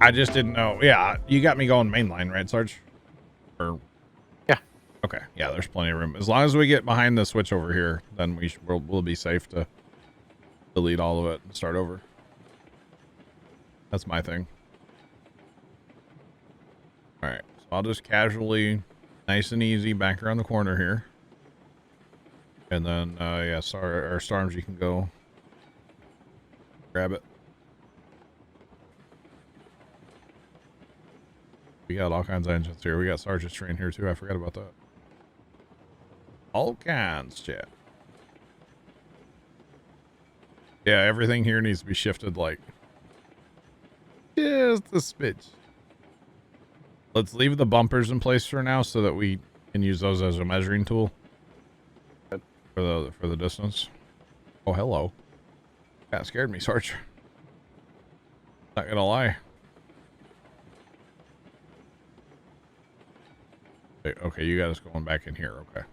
I just didn't know. Yeah, you got me going mainline, right, Sarge? Or yeah. Okay, yeah, there's plenty of room. As long as we get behind the switch over here, then we'll be safe to delete all of it and start over. That's my thing. All right, so I'll just casually, nice and easy, back around the corner here. And then, yeah, sorry, Storms, you can go grab it. We got all kinds of engines here. We got Sarge's train here, too. I forgot about that. All kinds, chat. Yeah, everything here needs to be shifted, like, just a smidge. Let's leave the bumpers in place for now so that we can use those as a measuring tool for the distance. Oh, hello. That scared me, Sarge. Not gonna lie. Okay, you got us going back in here. Okay.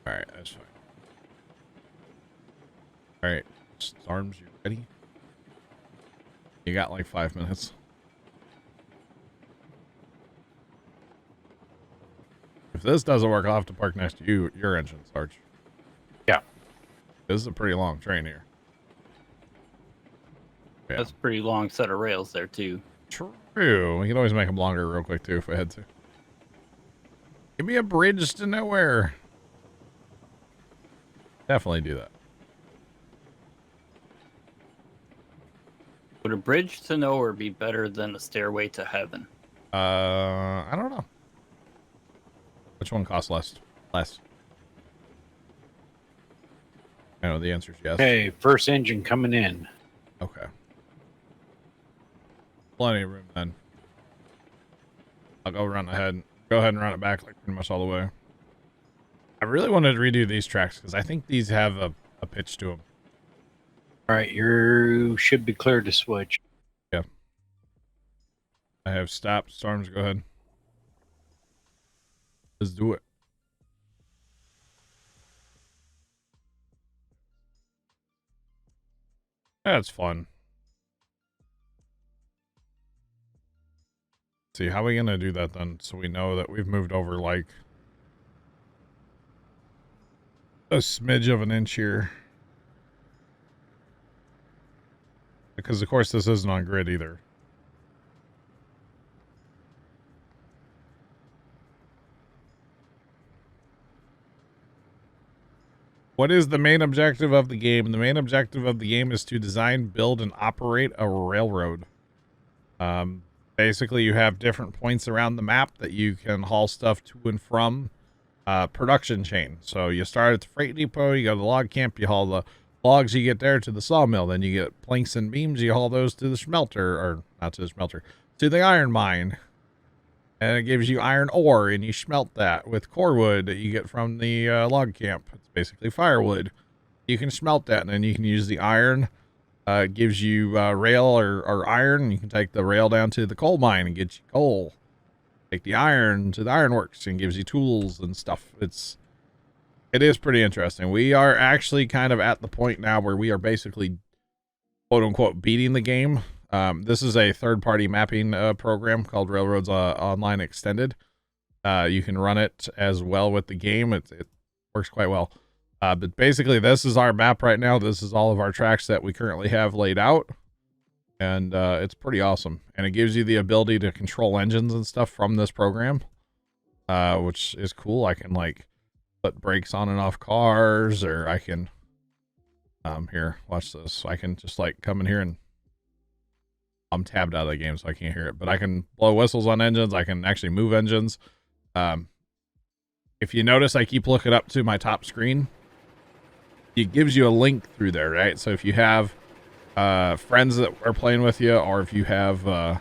All right, that's fine. All right, Storms, you ready? You got like 5 minutes. If this doesn't work, I'll have to park next to your engine, Sarge. Yeah. This is a pretty long train here. Yeah. That's a pretty long set of rails there, too. True. We can always make them longer real quick, too, if we had to. Give me a bridge to nowhere. Definitely do that. Would a bridge to nowhere be better than a stairway to heaven? I don't know. Which one costs less? Less. I know the answer is yes. Okay, first engine coming in. Okay. Plenty of room then. I'll go run ahead. Go ahead and run it back like pretty much all the way. I really wanted to redo these tracks because I think these have a pitch to them. All right, you should be clear to switch. Yeah. I have stopped. Storms, go ahead. Let's do it. That's fun. See, how are we gonna do that then? So we know that we've moved over like a smidge of an inch here. Because of course this isn't on grid either. What is the main objective of the game? The main objective of the game is to design, build, and operate a railroad. Basically, you have different points around the map that you can haul stuff to and from production chain. So you start at the freight depot, you go to the log camp, you haul the logs you get there to the sawmill. Then you get planks and beams, you haul those to the smelter, or not to the smelter, to the iron mine. And it gives you iron ore, and you smelt that with core wood that you get from the log camp. It's basically firewood. You can smelt that, and then you can use the iron. It gives you rail or iron, and you can take the rail down to the coal mine and get you coal. Take the iron to the ironworks and gives you tools and stuff. It is pretty interesting. We are actually kind of at the point now where we are basically, quote unquote, beating the game. This is a third-party mapping program called Railroads Online Extended. You can run it as well with the game. It works quite well. But basically, this is our map right now. This is all of our tracks that we currently have laid out. And it's pretty awesome. And it gives you the ability to control engines and stuff from this program, which is cool. I can, like, put brakes on and off cars, or I can... here, watch this. I can just, like, come in here and... I'm tabbed out of the game, so I can't hear it. But I can blow whistles on engines. I can actually move engines. If you notice, I keep looking up to my top screen. It gives you a link through there, right? So if you have friends that are playing with you, or if you have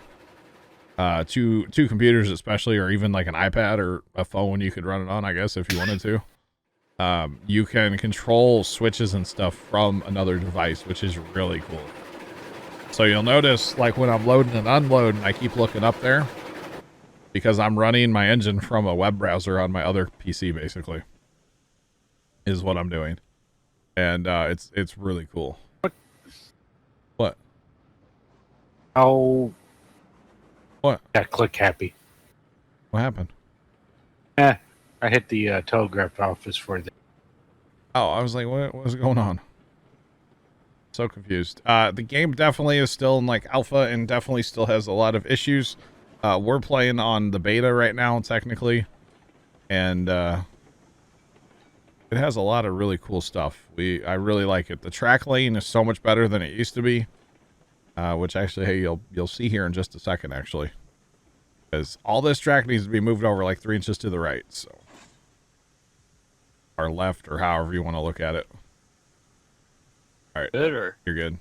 two computers especially, or even like an iPad or a phone you could run it on, I guess, if you wanted to, you can control switches and stuff from another device, which is really cool. So you'll notice, like, when I'm loading and unloading, I keep looking up there because I'm running my engine from a web browser on my other PC, basically, is what I'm doing. And it's really cool. What? Oh, What? got click happy. What happened? I hit the telegraph office for the. Oh, I was like, what's going on? So confused. The game definitely is still in like alpha and definitely still has a lot of issues. We're playing on the beta right now, technically, and it has a lot of really cool stuff. I really like it. The track lane is so much better than it used to be, which actually, hey, you'll see here in just a second, actually, because all this track needs to be moved over like 3 inches to the right, so or left, or however you want to look at it. All right, Good or you're good.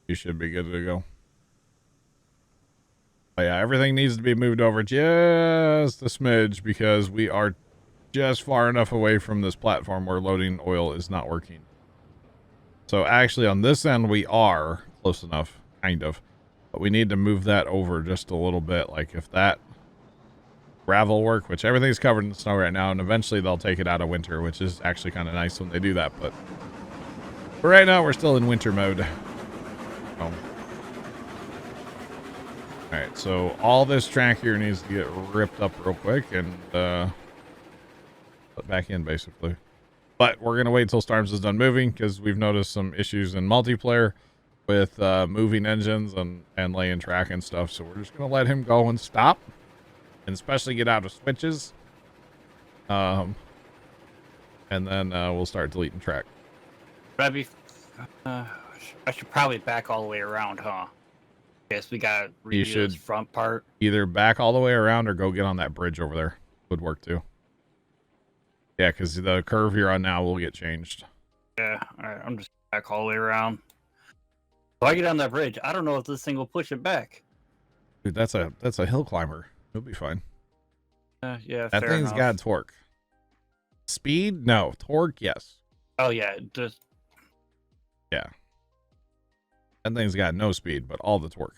You should be good to go. Oh, yeah, everything needs to be moved over just a smidge because we are just far enough away from this platform where loading oil is not working. So actually on this end we are close enough, kind of. But we need to move that over just a little bit. Like if that gravel work, which everything's covered in snow right now, and eventually they'll take it out of winter, which is actually kind of nice when they do that. But for right now we're still in winter mode. Alright, so all this track here needs to get ripped up real quick and put back in, basically. But we're going to wait until Storms is done moving because we've noticed some issues in multiplayer with moving engines and laying track and stuff. So we're just going to let him go and stop and especially get out of switches. And then we'll start deleting track. I should probably back all the way around, huh? Guess we got redo this front part. Either back all the way around or go get on that bridge over there. Would work too. Yeah, because the curve you're on now will get changed. Yeah, all right. I'm just back all the way around. If I get on that bridge, I don't know if this thing will push it back. Dude, that's a hill climber. It'll be fine. Yeah, that thing's enough. got torque. Speed? No. Torque? Yes. Oh yeah, just yeah. That thing's got no speed, but all the torque.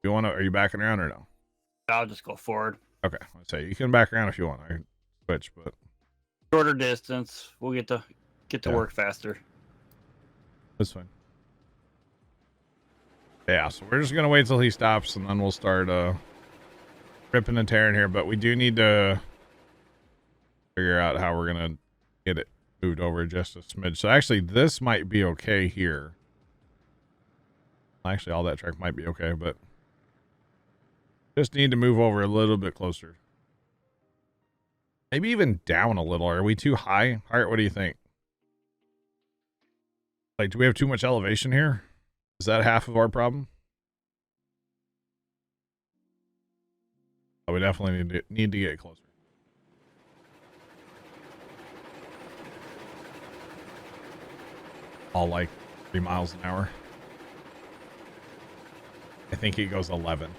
You want to? Are you backing around or no? I'll just go forward. Okay, let's say you can back around if you want. I can switch, but shorter distance. We'll get to work faster. That's fine. Yeah, so we're just gonna wait till he stops, and then we'll start ripping and tearing here. But we do need to figure out how we're gonna get it moved over just a smidge. So actually, this might be okay here. Actually, all that track might be okay, but just need to move over a little bit closer. Maybe even down a little. Are we too high? All right, what do you think? Like, do we have too much elevation here? Is that half of our problem? Oh, we definitely need to get closer. All like 3 miles an hour. I think he goes 11.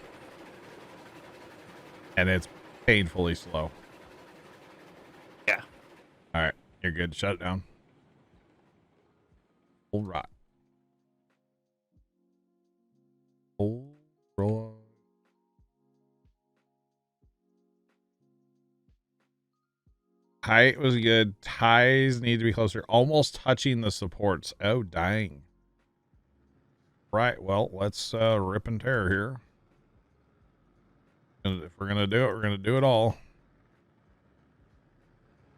And it's painfully slow. Yeah. All right. You're good. Shut it down. All right. All right. Height was good. Ties need to be closer. Almost touching the supports. Oh, dang. Right. Well, let's rip and tear here. And if we're going to do it, we're going to do it all.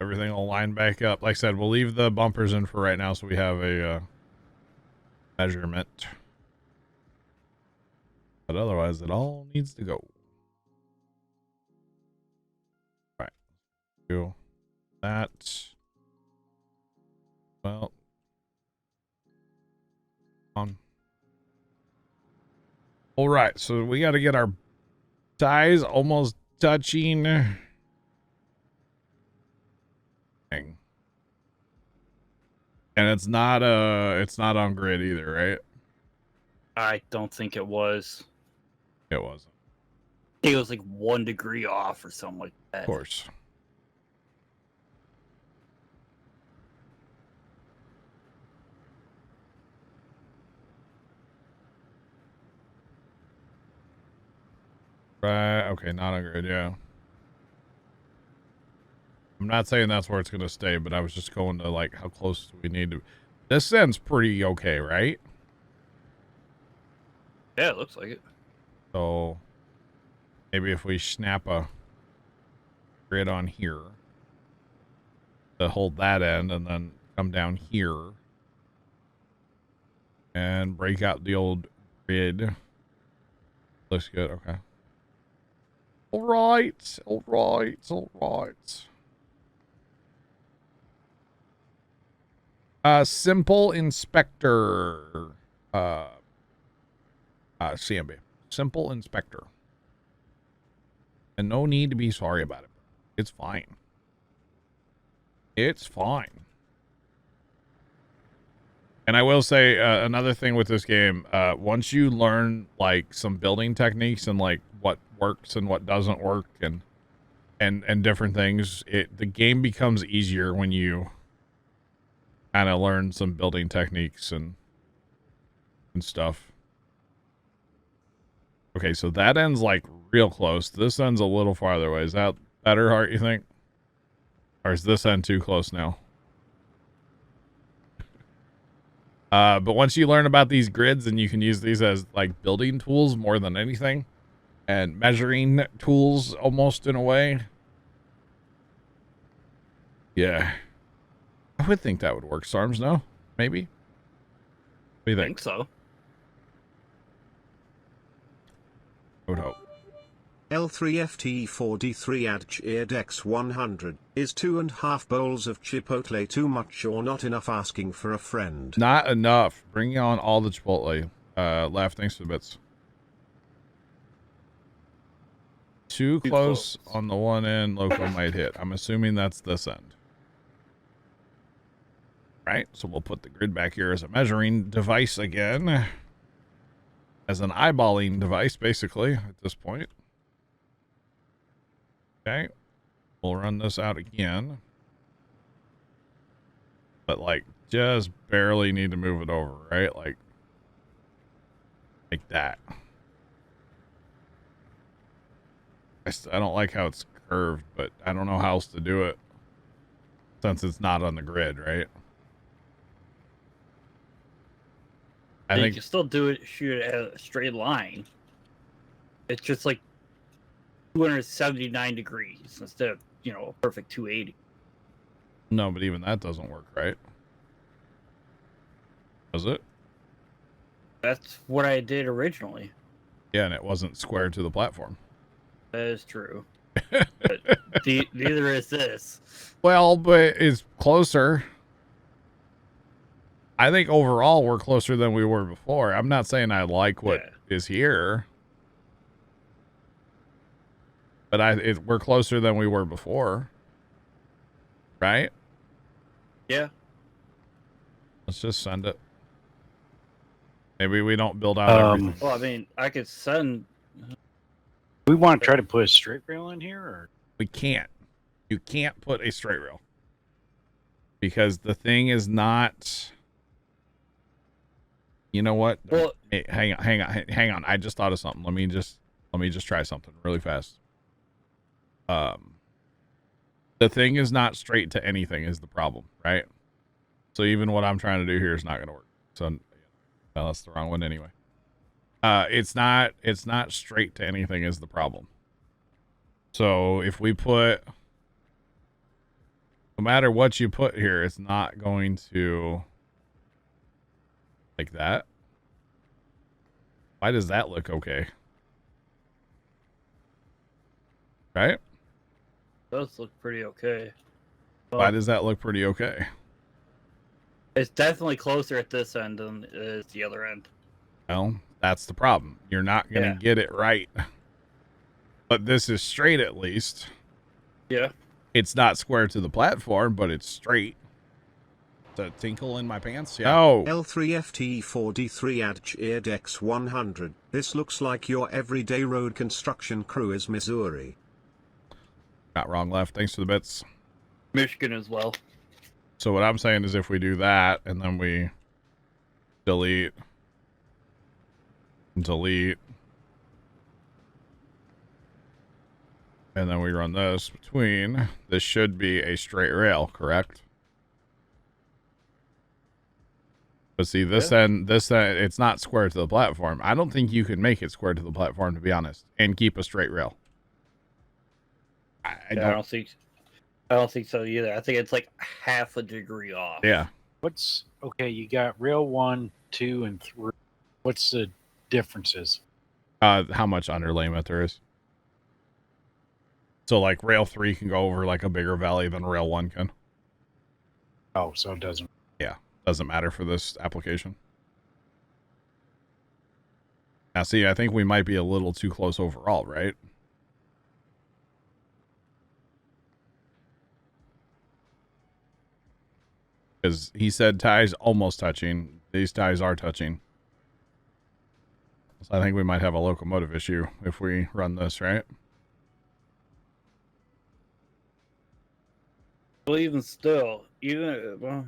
Everything will line back up. Like I said, we'll leave the bumpers in for right now so we have a measurement. But otherwise, it all needs to go. Right. Do that. Well. On. All right. So we got to get our ties almost touching. And it's not on grid either, right? I don't think it was. It wasn't. It was like 1 degree off or something like that. Of course. Right. Okay. Not on grid. Yeah. I'm not saying that's where it's going to stay, but I was just going to like how close do we need to. This end's pretty okay, right? Yeah, it looks like it. So maybe if we snap a grid on here to hold that end and then come down here and break out the old grid. Looks good. Okay. All right. All right. All right. Simple inspector. CMB. Simple inspector. And no need to be sorry about it. It's fine. It's fine. And I will say another thing with this game, once you learn like some building techniques and like what works and what doesn't work and different things, the game becomes easier when you kind of learn some building techniques and stuff. Okay, so that ends like real close. This end's a little farther away. Is that better, Hart, you think? Or is this end too close now? But once you learn about these grids, and you can use these as like building tools more than anything, and measuring tools almost in a way. Yeah. I would think that would work. SARMs, no? Maybe? What do you I think? think so. I would hope. L3FT4D3 Adch Dex 100. Is 2.5 bowls of Chipotle too much or not enough asking for a friend? Not enough. Bring on all the Chipotle. Laugh, thanks for the bits. Too close on the one end, local might hit. I'm assuming that's this end. Right, so we'll put the grid back here as a measuring device again. As an eyeballing device, basically, at this point. Okay, we'll run this out again. But, like, just barely need to move it over, right? Like that. I don't like how it's curved, but I don't know how else to do it since it's not on the grid, right? I think you can still do it, shoot it at a straight line. It's just like 279 degrees instead of, a perfect 280. No, but even that doesn't work, right? Does it? That's what I did originally. Yeah, and it wasn't square to the platform. That is true. But neither is this. Well, but it's closer. I think overall we're closer than we were before. I'm not saying I like what is here, but we're closer than we were before, right? Yeah. Let's just send it. Maybe we don't build out everything. Well, I mean, I could send. We want to try to put a straight rail in here, or We can't. You can't put a straight rail because the thing is not. You know what? Well, hey, hang on. I just thought of something. Let me just try something really fast. The thing is not straight to anything is the problem, right? So even what I'm trying to do here is not going to work. So well, that's the wrong one anyway. It's not straight to anything is the problem. So if we put, no matter what you put here, it's not going to. Like that. Why does that look okay? Right? Does look pretty okay. Why does that look pretty okay? It's definitely closer at this end than it is the other end. Well, that's the problem. You're not going to get it right. But this is straight at least. Yeah. It's not square to the platform, but it's straight. A tinkle in my pants? Yeah. No. L3FT4D3 Adch Dex 100. This looks like your everyday road construction crew is Missouri. Not wrong, left. Thanks for the bits. Michigan as well. So what I'm saying is if we do that and then we delete, and then we run this between, this should be a straight rail, correct? But see, this end, it's not square to the platform. I don't think you can make it square to the platform, to be honest, and keep a straight rail. I don't think so either. I think it's like half a degree off. Yeah. What's okay? You got rail 1, 2, and 3. What's the differences? How much underlayment there is. So like rail 3 can go over like a bigger valley than rail 1 can. Oh, so it doesn't. Yeah, doesn't matter for this application. Now, see, I think we might be a little too close overall, right? Because he said ties almost touching. These ties are touching. So I think we might have a locomotive issue if we run this, right? Well, even still, well,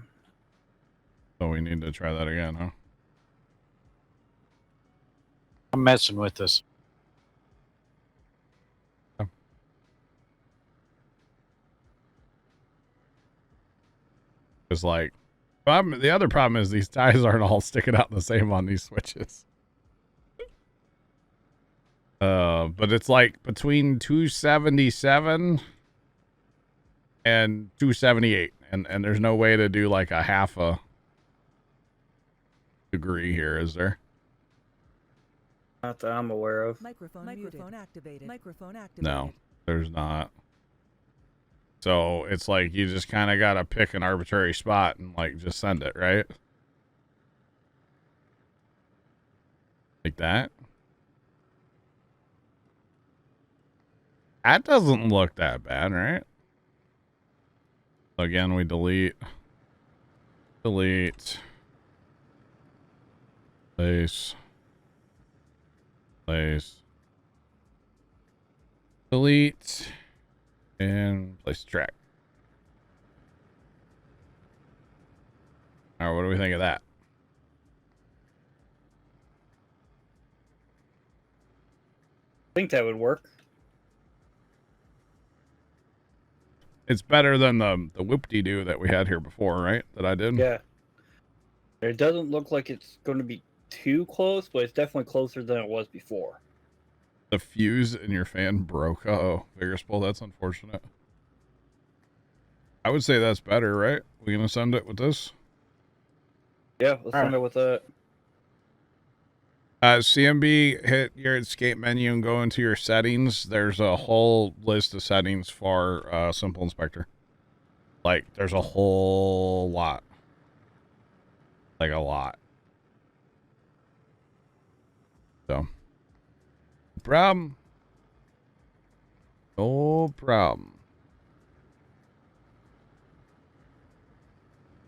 So we need to try that again, huh? I'm messing with this. It's like, the other problem is these ties aren't all sticking out the same on these switches. But it's like between 277 and 278, and there's no way to do like a half a degree here, is there? not that I'm aware of. Microphone activated. Microphone activated. No, there's not. So it's like you just kind of gotta pick an arbitrary spot and like just send it, right? Like that. That doesn't look that bad, right? Again, we delete, place, delete, and place track. All right, what do we think of that? I think that would work. It's better than the whoop-de-doo that we had here before, right? That I did? Yeah. It doesn't look like it's going to be too close, but it's definitely closer than it was before. The fuse in your fan broke. Uh-oh, vigorous pull. That's unfortunate. I would say that's better, right? We gonna send it with this? Yeah, let's send it with that. CMB, hit your escape menu and go into your settings. There's a whole list of settings for Simple Inspector. Like, there's a whole lot. Like, a lot. So, no problem. No problem.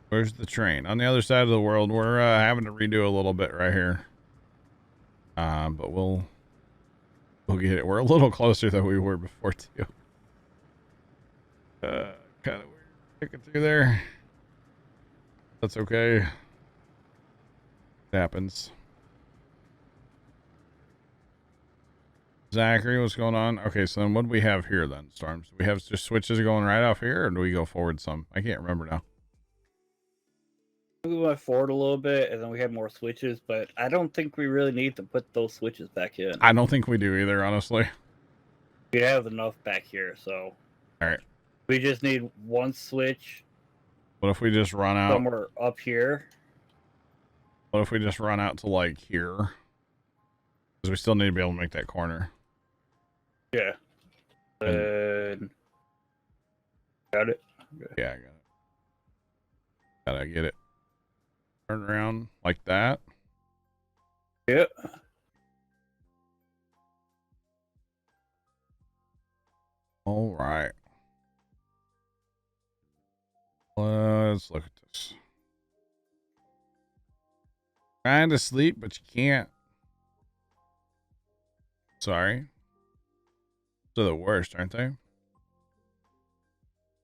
Where's the train? On the other side of the world. We're having to redo a little bit right here. But we'll get it. We're a little closer than we were before too. Kind of weird. Sticking through there. That's okay. It happens. Zachary, what's going on? Okay, so then what do we have here then, Storms? Do we have just switches going right off here, or do we go forward some? I can't remember now. We went forward a little bit, and then we had more switches, but I don't think we really need to put those switches back in. I don't think we do either, honestly. We have enough back here, so. Alright. We just need one switch. What if we just run out? Somewhere up here. What if we just run out to, like, here? Because we still need to be able to make that corner. Yeah. And... Got it? Okay. Yeah, I got it. Gotta get it. Turn around like that. Yep. All right. Let's look at this. Trying to sleep, but you can't. Sorry. They're the worst, aren't they?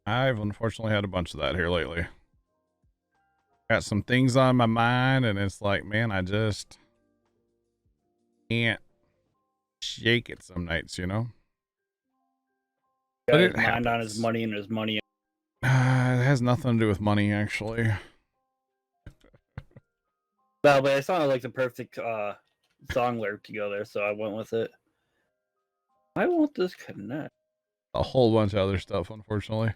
I've unfortunately had a bunch of that here lately. Got some things on my mind, and it's like, man, I just can't shake it some nights, you know? Got his mind on his money and his money. It has nothing to do with money, actually. Well, but it sounded like the perfect song lyric to go there, so I went with it. Why won't this connect? A whole bunch of other stuff, unfortunately.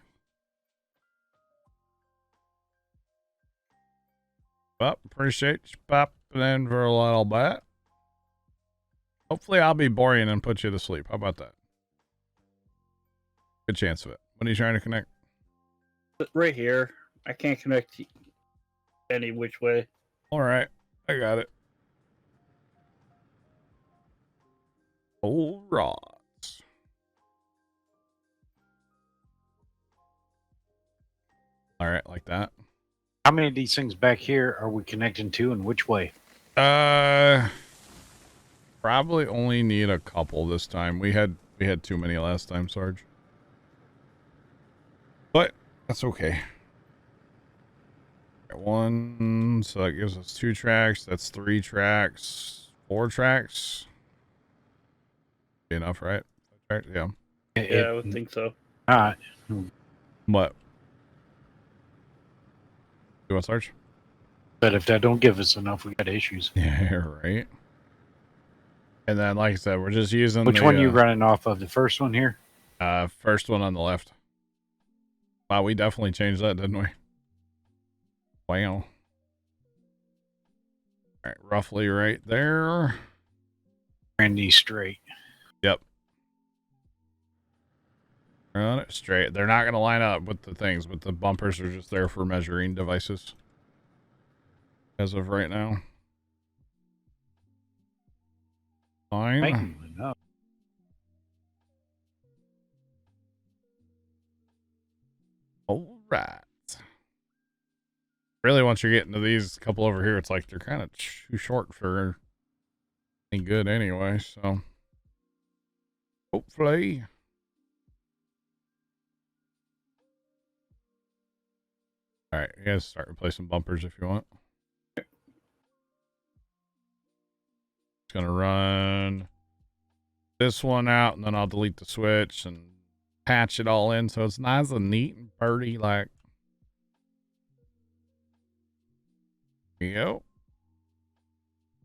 Well, appreciate you popping in for a little bit. Hopefully I'll be boring and put you to sleep. How about that? Good chance of it. When are you trying to connect? Right here. I can't connect any which way. All right. I got it. All right. All right, like that. How many of these things back here are we connecting to, and which way? Probably only need a couple this time. We had too many last time, Sarge. But that's okay. Got one, so that gives us 2 tracks. That's 3 tracks, 4 tracks. Be enough, right? Yeah. Yeah, I would think so. What? You want Sarge? But if that don't give us enough, we got issues. Yeah, right. And then, like I said, we're just using which one you running off of? The first one here? First one on the left. Wow, we definitely changed that, didn't we? Wow. All right, roughly right there. Ran these straight. Yep. Run it straight. They're not going to line up with the things, but the bumpers are just there for measuring devices. As of right now. Fine. Making them up. All right. Really, once you're getting to these couple over here, it's like they're kind of too short for any good anyway, so hopefully. All right, you guys start replacing bumpers if you want. Just gonna run this one out, and then I'll delete the switch and patch it all in so it's nice and neat and pretty. Like, there you go.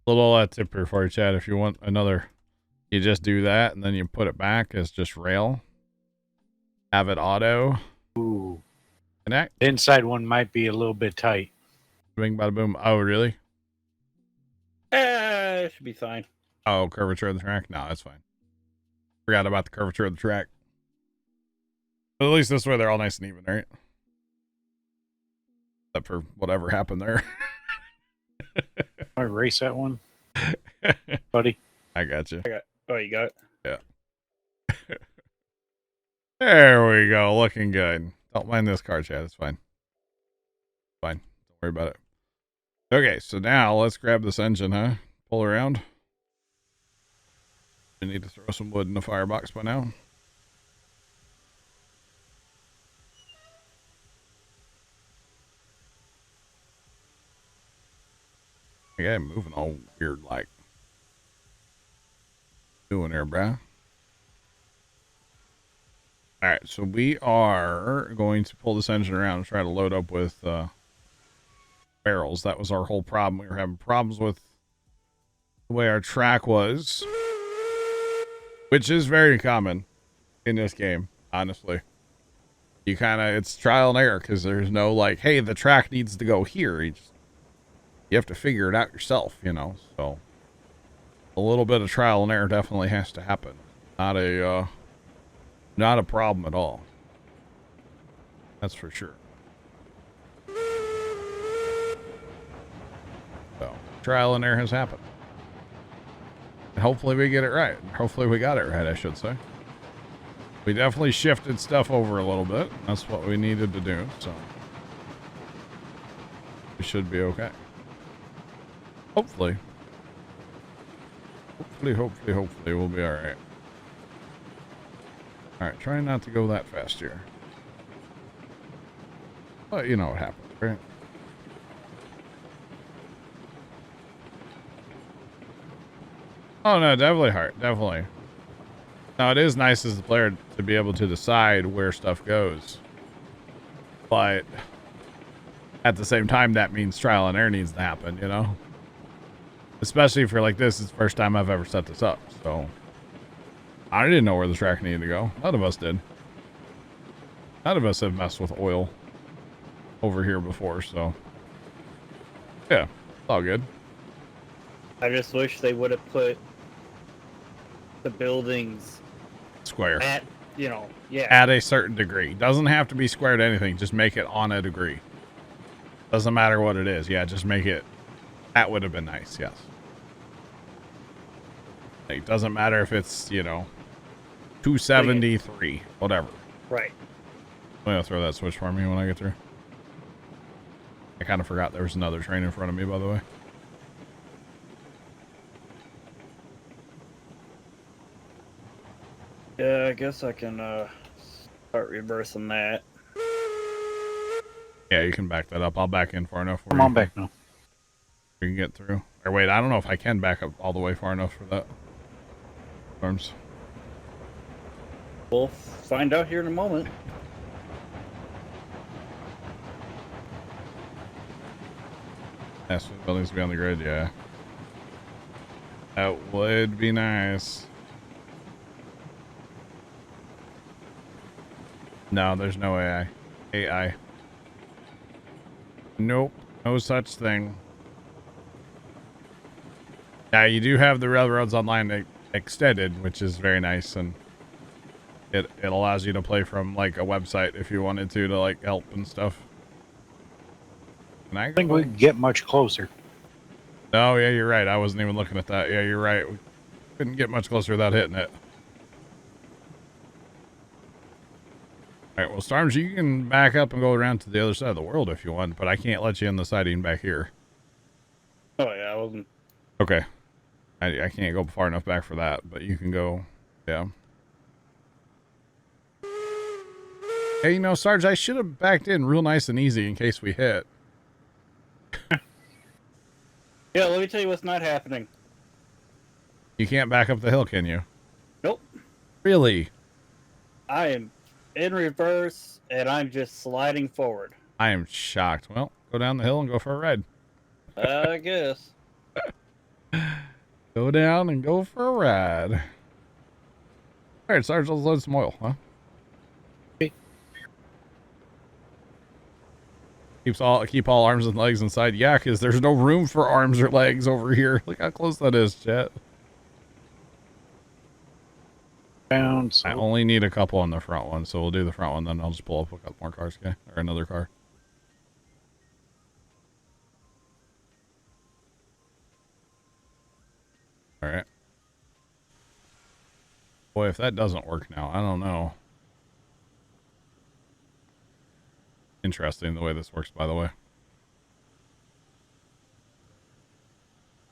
Little tip here for you, Chad. If you want another, you just do that, and then you put it back as just rail. Have it auto. Ooh. Connect. The inside one might be a little bit tight. Bing, bada, boom. Oh, really? It should be fine. Oh, curvature of the track? No, that's fine. Forgot about the curvature of the track. But at least this way they're all nice and even, right? Except for whatever happened there. I erase that one, buddy. I got you. Oh, you got it? Yeah. There we go. Looking good. Don't mind this car, Chad. It's fine. Fine. Don't worry about it. Okay, so now let's grab this engine, huh? Pull around. We need to throw some wood in the firebox by now. Yeah, moving all weird like. Doing there, bruh. Alright, so we are going to pull this engine around and try to load up with barrels. That was our whole problem. We were having problems with the way our track was, which is very common in this game, honestly. You kind of, it's trial and error because there's no like, hey, the track needs to go here. You have to figure it out yourself, you know, so a little bit of trial and error definitely has to happen. Not a problem at all. That's for sure. So, trial and error has happened. And hopefully we get it right. Hopefully we got it right, I should say. We definitely shifted stuff over a little bit. That's what we needed to do, so we should be okay. Hopefully. Hopefully we'll be alright. Alright, try not to go that fast here. But you know what happens, right? Oh no, definitely hard. Definitely. Now it is nice as the player to be able to decide where stuff goes. But at the same time, that means trial and error needs to happen, you know? Especially for like this, it's the first time I've ever set this up, so I didn't know where the track needed to go. None of us did. None of us have messed with oil over here before, so yeah, it's all good. I just wish they would have put the buildings Square. at, yeah. At a certain degree. Doesn't have to be squared anything. Just make it on a degree. Doesn't matter what it is. Yeah, just make it. That would have been nice, yes. It doesn't matter if it's, 273, whatever. Right. I'm going to throw that switch for me when I get through. I kind of forgot there was another train in front of me, by the way. Yeah, I guess I can start reversing that. Yeah, you can back that up. I'll back in far enough for Come you. on back now. We can get through. Or wait, I don't know if I can back up all the way far enough for that. Arms. We'll find out here in a moment. Yes, for the buildings to be on the grid, yeah. That would be nice. No, there's no AI. AI. Nope. No such thing. Now, you do have the Railroads Online extended, which is very nice, and it allows you to play from, like, a website if you wanted to like, help and stuff. Can I I think we can get much closer. Oh, yeah, you're right. I wasn't even looking at that. Yeah, you're right. We couldn't get much closer without hitting it. All right, well, Storms, you can back up and go around to the other side of the world if you want, but I can't let you in the siding back here. Oh, yeah, I wasn't. Okay. I can't go far enough back for that, but you can go, yeah. Hey, Sarge, I should have backed in real nice and easy in case we hit. Yeah, let me tell you what's not happening. You can't back up the hill, can you? Nope. Really? I am in reverse, and I'm just sliding forward. I am shocked. Well, go down the hill and go for a ride. I guess. Go down and go for a ride. All right, Sarge, let's load some oil, huh? Okay. Keep all arms and legs inside. Yeah, because there's no room for arms or legs over here. Look how close that is, chat. Down. I only need a couple on the front one, so we'll do the front one, then I'll just pull up a couple more cars, okay? Or another car. All right. Boy, if that doesn't work now, I don't know. Interesting the way this works, by the way.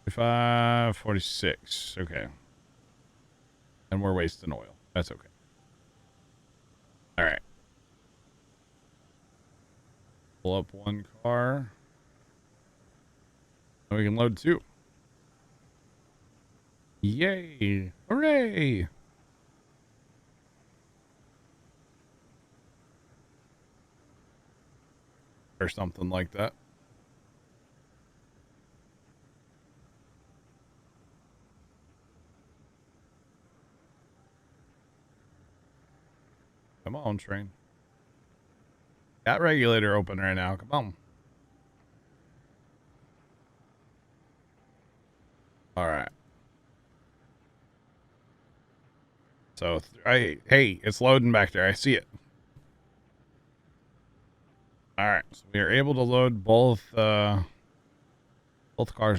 45, 46. Okay. And we're wasting oil. That's okay. All right. Pull up one car. And we can load two. Yay. Hooray. Or something like that. Come on, train. Got regulator open right now. Come on. All right. So, hey, it's loading back there. I see it. All right. So we are able to load both cars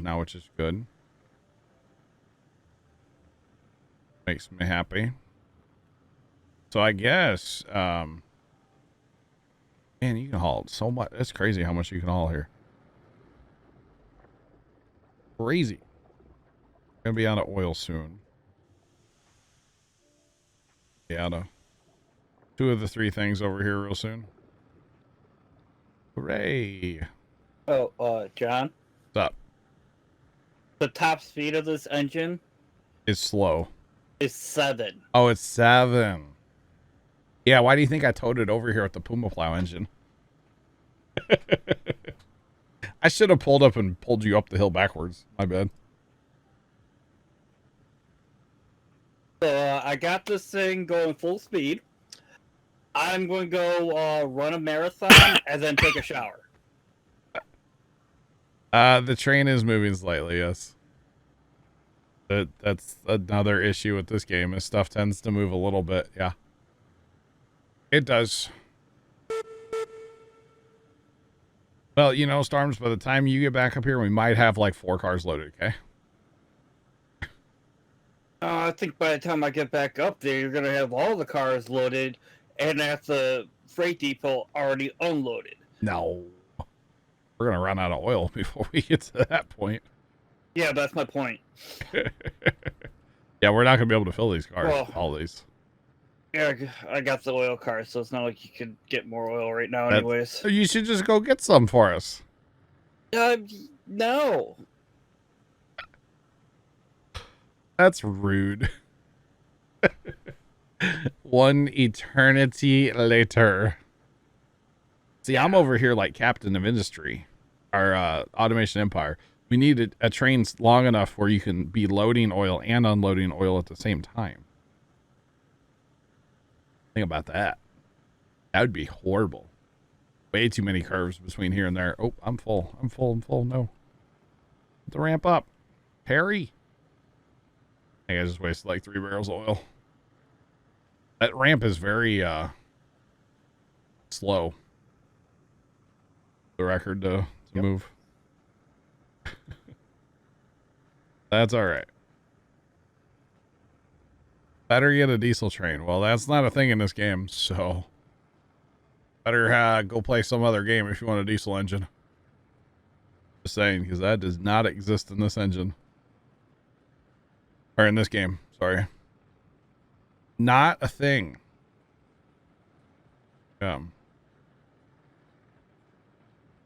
now, which is good. Makes me happy. So I guess, man, you can haul so much. That's crazy how much you can haul here. Crazy. Gonna be out of oil soon. Yeah, out of two of the three things over here real soon. Hooray. Oh, John? What's up? The top speed of this engine It's slow. is 7. Oh, it's 7. Yeah, why do you think I towed it over here with the Puma Plow engine? I should have pulled up and pulled you up the hill backwards. My bad. So I got this thing going full speed. I'm going to go run a marathon and then take a shower. The train is moving slightly, yes. That's another issue with this game, is stuff tends to move a little bit, yeah. It does. Well, you know, Storms, by the time you get back up here, we might have like 4 cars loaded, okay? I think by the time I get back up there, you're going to have all the cars loaded and at the freight depot already unloaded. No. We're going to run out of oil before we get to that point. Yeah, that's my point. Yeah, we're not going to be able to fill these cars, Well, all these. Yeah, I got the oil car, so it's not like you could get more oil right now anyways. You should just go get some for us. No. That's rude. One eternity later. See, I'm over here like captain of industry, our automation empire. We need a train long enough where you can be loading oil and unloading oil at the same time. Think about that. That would be horrible. Way too many curves between here and there. Oh, I'm full. I'm full. No. The ramp up. Harry. I think I just wasted like 3 barrels of oil. That ramp is very slow. The record to move. That's all right. Better get a diesel train. Well, that's not a thing in this game, so better go play some other game if you want a diesel engine. Just saying, because that does not exist in this engine. Or in this game, sorry. Not a thing. Yeah,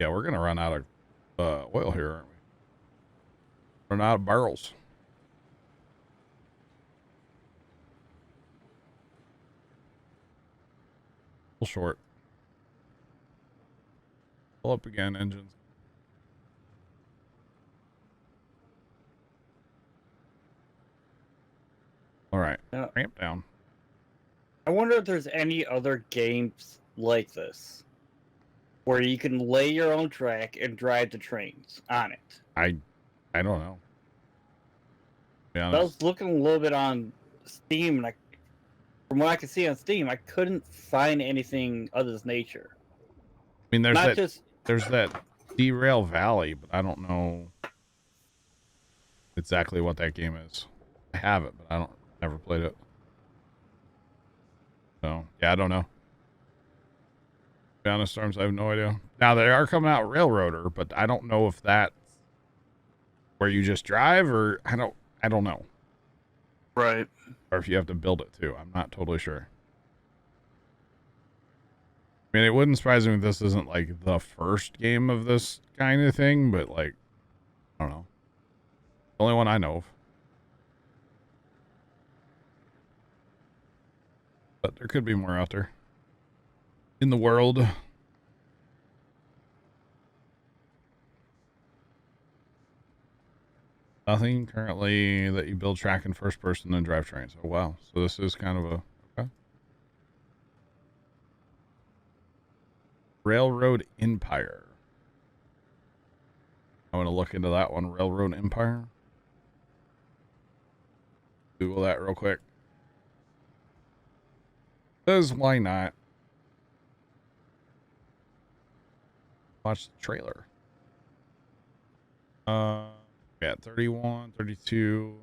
we're going to run out of oil here, aren't we? Run out of barrels. A little short. Pull up again, engines. All right, ramp down. I wonder if there's any other games like this where you can lay your own track and drive the trains on it. I don't know. I was looking a little bit on Steam, and from what I can see on Steam, I couldn't find anything of this nature. I mean, there's that Derail Valley, but I don't know exactly what that game is. I have it, but I never played it. So yeah, I don't know. To be honest, Storms, I have no idea. Now they are coming out Railroader, but I don't know if that's where you just drive, or I don't know. Right. Or if you have to build it too. I'm not totally sure. I mean, it wouldn't surprise me if this isn't like the first game of this kind of thing, but like, I don't know. The only one I know of. But there could be more out there in the world. Nothing currently that you build track in first person and drive trains. Oh, wow. So this is kind of a... Okay. Railroad Empire. I want to look into that one. Railroad Empire. Google that real quick. Because why not? Watch the trailer. Yeah, 31, 32.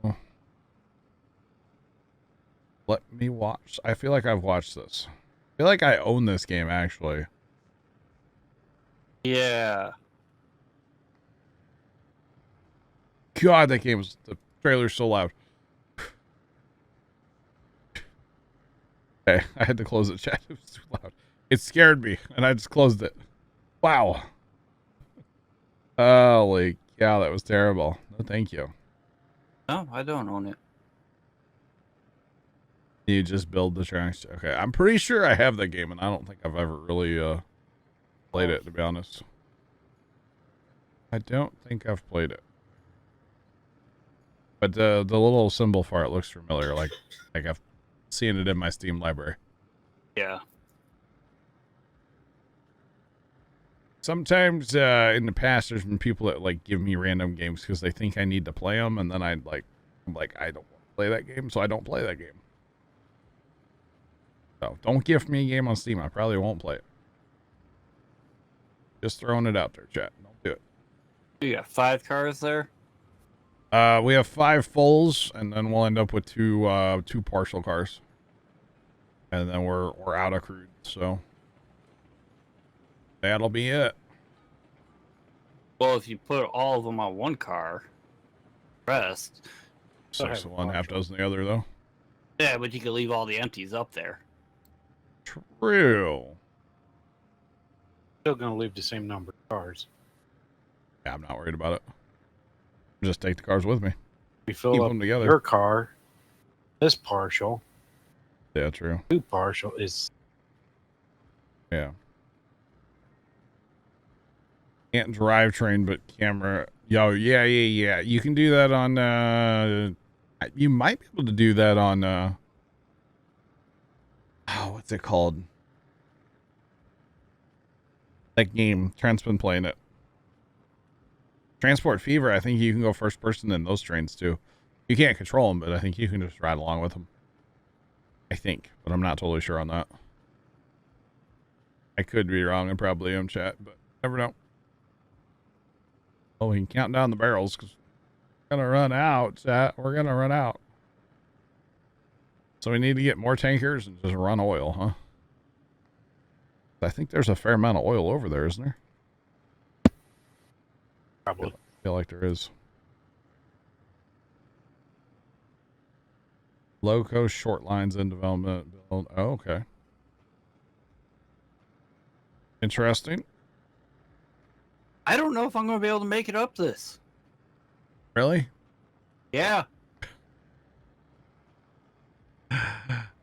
Let me watch. I feel like I've watched this. I feel like I own this game, actually. Yeah. God, that game was... The trailer's so loud. Okay, I had to close the chat. It was too loud. It scared me, and I just closed it. Wow. Holy cow, that was terrible. No, thank you. No, I don't own it. You just build the tracks. Okay, I'm pretty sure I have that game, and I don't think I've ever really played it, to be honest. I don't think I've played it. But the little symbol for it looks familiar, like I've seen it in my Steam library. Yeah. Sometimes in the past, there's been people that like give me random games because they think I need to play them, and then I'm like, I don't want to play that game, so I don't play that game. So don't gift me a game on Steam. I probably won't play it. Just throwing it out there, chat. Don't do it. You got 5 cars there? We have 5 fulls, and then we'll end up with two partial cars, and then we're out of crude. So that'll be it. Well, if you put all of them on one car, rest. 6 of one, half dozen the other, though. Yeah, but you could leave all the empties up there. True. Still gonna leave the same number of cars. Yeah, I'm not worried about it. Just take the cars with me. We fill Keep up them together. your car. This partial, Yeah, true. 2 partial is Yeah. Can't drivetrain, but camera. Yo, yeah. You can do that on. You might be able to do that on. What's it called? That game. Trent's been playing it. Transport Fever. I think you can go first person in those trains too. You can't control them, but I think you can just ride along with them. I think, but I'm not totally sure on that. I could be wrong. I probably am, chat, but never know. Oh, we can count down the barrels because we're gonna run out, chat. We're gonna run out. So we need to get more tankers and just run oil, huh? I think there's a fair amount of oil over there, isn't there? probably. I feel like there is. Low cost short lines in development. Build. Oh, okay. Interesting. I don't know if I'm going to be able to make it up this. Really? Yeah.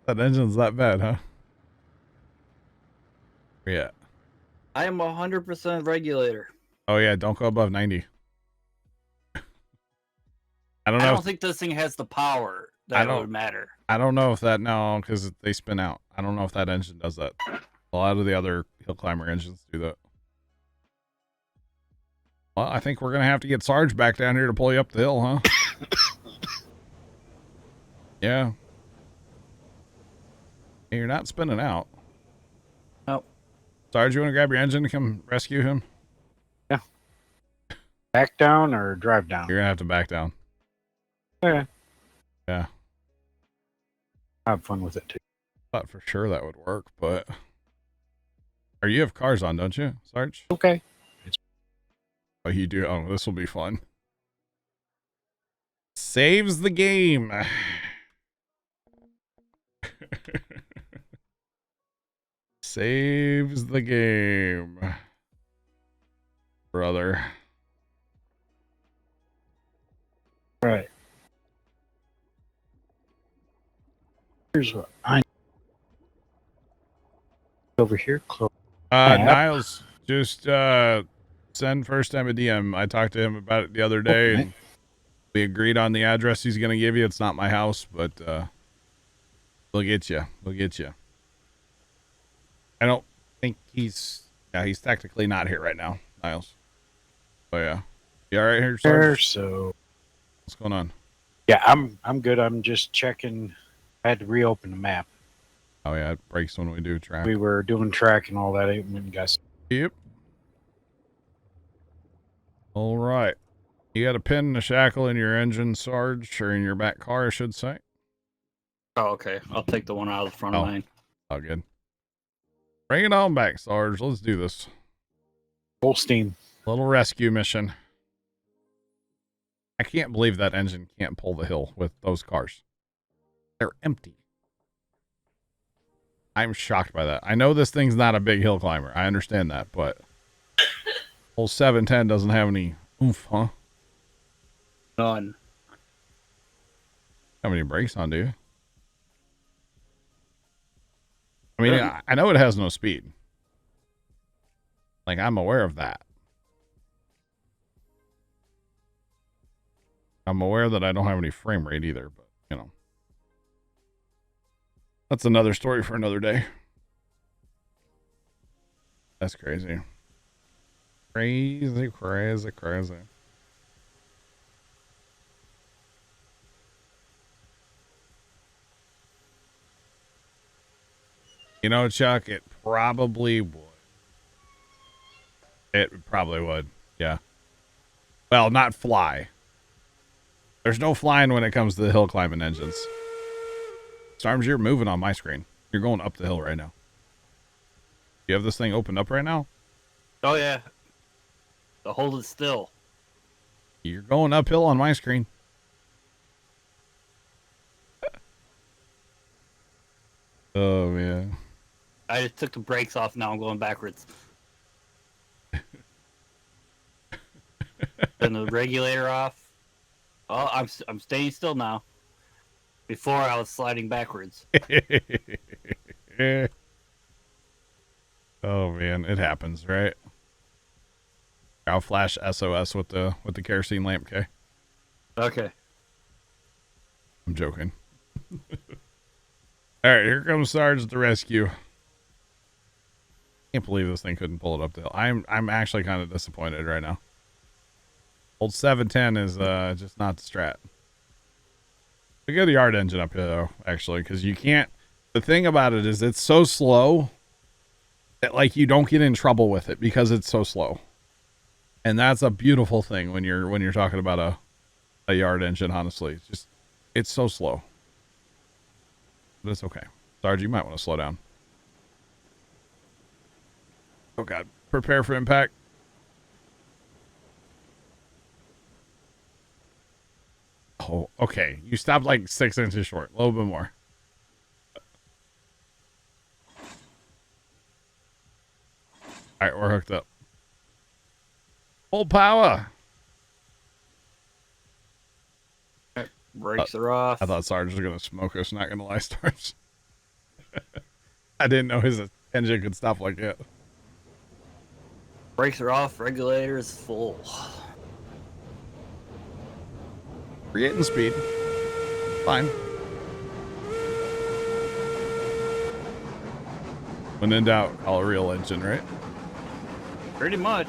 That engine's that bad, huh? Yeah. I am 100% regulator. Oh yeah, don't go above 90. I don't I know. don't think this thing has the power that it would matter. I don't know if that because they spin out. I don't know if that engine does that. A lot of the other hill climber engines do that. Well, I think we're gonna have to get Sarge back down here to pull you up the hill, huh? Yeah. Hey, you're not spinning out. Nope. Sarge, you want to grab your engine to come rescue him? Back down or drive down? You're gonna have to back down. Okay. Yeah. Have fun with it too. Thought for sure that would work, but you have cars on, don't you, Sarge? Okay. Oh, you do. Oh, this will be fun. Saves the game. Saves the game, brother. Right. Here's what I over here. Close. Niles, just send first time a DM. I talked to him about it the other day, Okay. and we agreed on the address he's gonna give you. It's not my house, but we'll get you. We'll get you. I don't think he's technically not here right now, Niles. Oh yeah, you all right here, There, Sarge? so What's going on? yeah, I'm good. I'm just checking. I had to reopen the map. Oh yeah, it breaks when we do track. We were doing track and all that. I went guys. Yep. All right. You got a pin and a shackle in your engine, Sarge, or in your back car, I should say. Oh, okay. I'll take the one out of the front of mine. Oh, good. Bring it on back, Sarge. Let's do this. Full steam. Little rescue mission. I can't believe that engine can't pull the hill with those cars. They're empty. I'm shocked by that. I know this thing's not a big hill climber. I understand that, but whole 710 doesn't have any oomph, huh? None. How many brakes on, do you? I mean, I know it has no speed. Like, I'm aware of that. I'm aware that I don't have any frame rate either, but you know, that's another story for another day. That's crazy. Crazy, crazy, crazy. You know, Chuck, it probably would. It probably would. Yeah. Well, not fly. There's no flying when it comes to the hill climbing engines. Storms, you're moving on my screen. You're going up the hill right now. You have this thing opened up right now? Oh yeah. So hold it still. You're going uphill on my screen. Oh, man. I just took the brakes off. Now I'm going backwards. Turn the regulator off. Oh, I'm staying still now. Before I was sliding backwards. Oh man, it happens, right? I'll flash SOS with the kerosene lamp, okay? Okay. I'm joking. All right, here comes Sarge at the rescue. Can't believe this thing couldn't pull it up the hill. I'm actually kind of disappointed right now. Old 710 is just not the strat. We get the yard engine up here though, actually, because you can't. The thing about it is it's so slow that like you don't get in trouble with it because it's so slow, and that's a beautiful thing when you're talking about a yard engine. Honestly, it's so slow, but it's okay. Sarge, you might want to slow down. Oh God, prepare for impact. Oh, okay. You stopped like 6 inches short. A little bit more. All right, we're hooked up. Full power. Brakes are off. I thought Sarge was going to smoke us, not going to lie, Sarge. I didn't know his engine could stop like that. Brakes are off. Regulator is full. We're getting speed. Fine. When in doubt, call a real engine, right? Pretty much.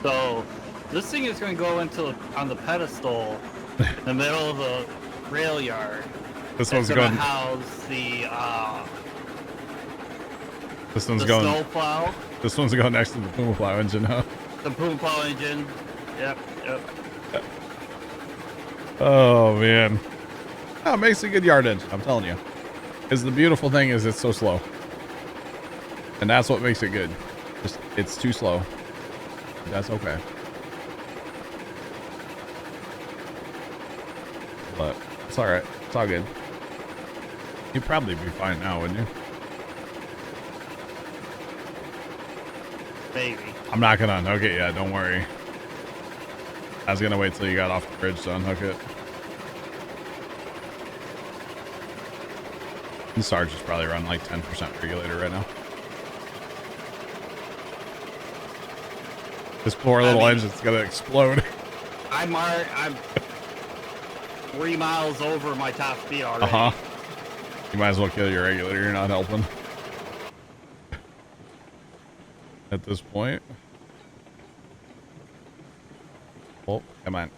So, this thing is going to go on the pedestal in the middle of the rail yard. This one's going going. to house the This one's the going. snow plow. This one's going next to the Puma plow engine, huh? The Puma plow engine. Yep. Oh man. Oh, it makes a good yard engine, I'm telling you. Because the beautiful thing is it's so slow. And that's what makes it good. Just it's too slow. That's okay. But it's alright. It's all good. You'd probably be fine now, wouldn't you? Maybe. I'm not gonna unhook it yet, don't worry. I was gonna wait till you got off the bridge to unhook it. And Sarge is probably running like 10% regulator right now. This poor little engine's gonna explode. I'm 3 miles over my top speed already. Uh-huh. You might as well kill your regulator, you're not helping. At this point. Oh, come on.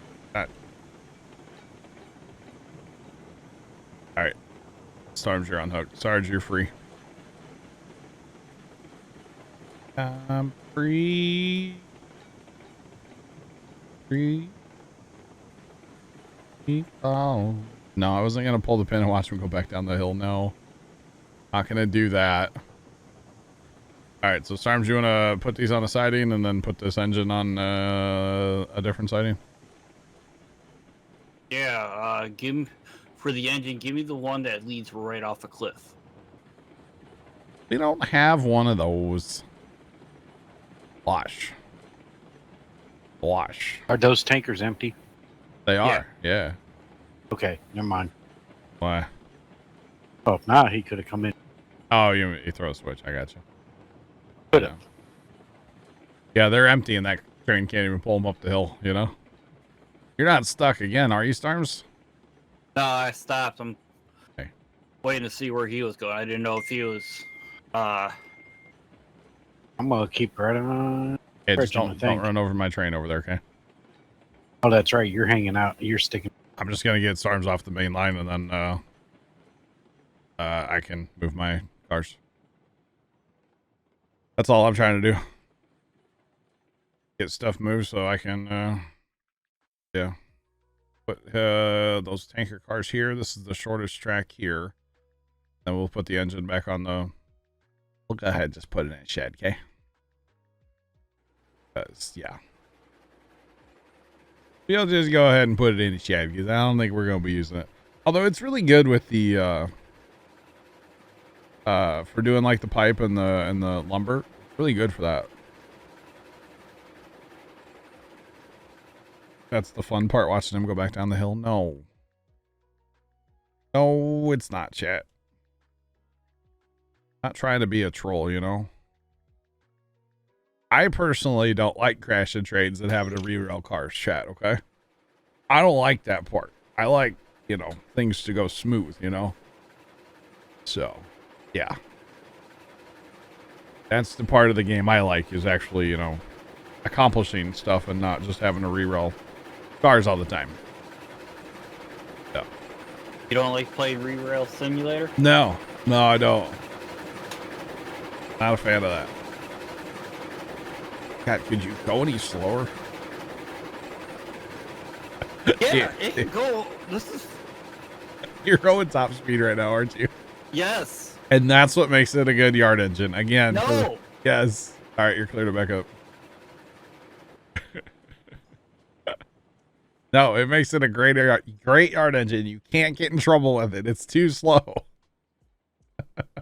Alright. Storms, you're unhooked. Sarge, you're free. I'm free. Free. Oh. No, I wasn't going to pull the pin and watch him go back down the hill. No. Not going to do that. Alright, so Storms, you want to put these on a siding and then put this engine on a different siding? Yeah, for the engine, give me the one that leads right off a cliff. We don't have one of those. Wash. Are those tankers empty? They are, yeah. Okay, never mind. Why? Oh, if not, he could have come in. Oh, you throw a switch. I got you. Could have. Yeah, they're empty in that train can't even pull them up the hill, you know? You're not stuck again, are you, Storms? No, I stopped. I'm Okay. waiting to see where he was going. I didn't know if he was. I'm gonna keep right on. Yeah, just Bridging, I don't think. run over my train over there, okay? Oh, that's right. You're hanging out. You're sticking. I'm just gonna get Storms off the main line, and then I can move my cars. That's all I'm trying to do. Get stuff moved so I can, yeah. Put those tanker cars here. This is the shortest track here. Then we'll put the engine back on the. We'll go ahead and just put it in a shed, okay? Yeah. We'll just go ahead and put it in a shed because I don't think we're gonna be using it. Although it's really good with the for doing like the pipe and the lumber. Really good for that. That's the fun part, watching him go back down the hill. No. No, it's not, chat. Not trying to be a troll, you know? I personally don't like crashing trains and having to re-rail cars, chat, okay? I don't like that part. I like, you know, things to go smooth, you know? So, yeah. That's the part of the game I like, is actually, you know, accomplishing stuff and not just having to re-rail cars all the time. So. You don't like playing Re-Rail Simulator? No, I don't. Not a fan of that. God, could you go any slower? Yeah, it can go. This is. You're going top speed right now, aren't you? Yes. And that's what makes it a good yard engine. Again. No. Yes. All right, you're clear to back up. No, it makes it a great yard engine. You can't get in trouble with it. It's too slow.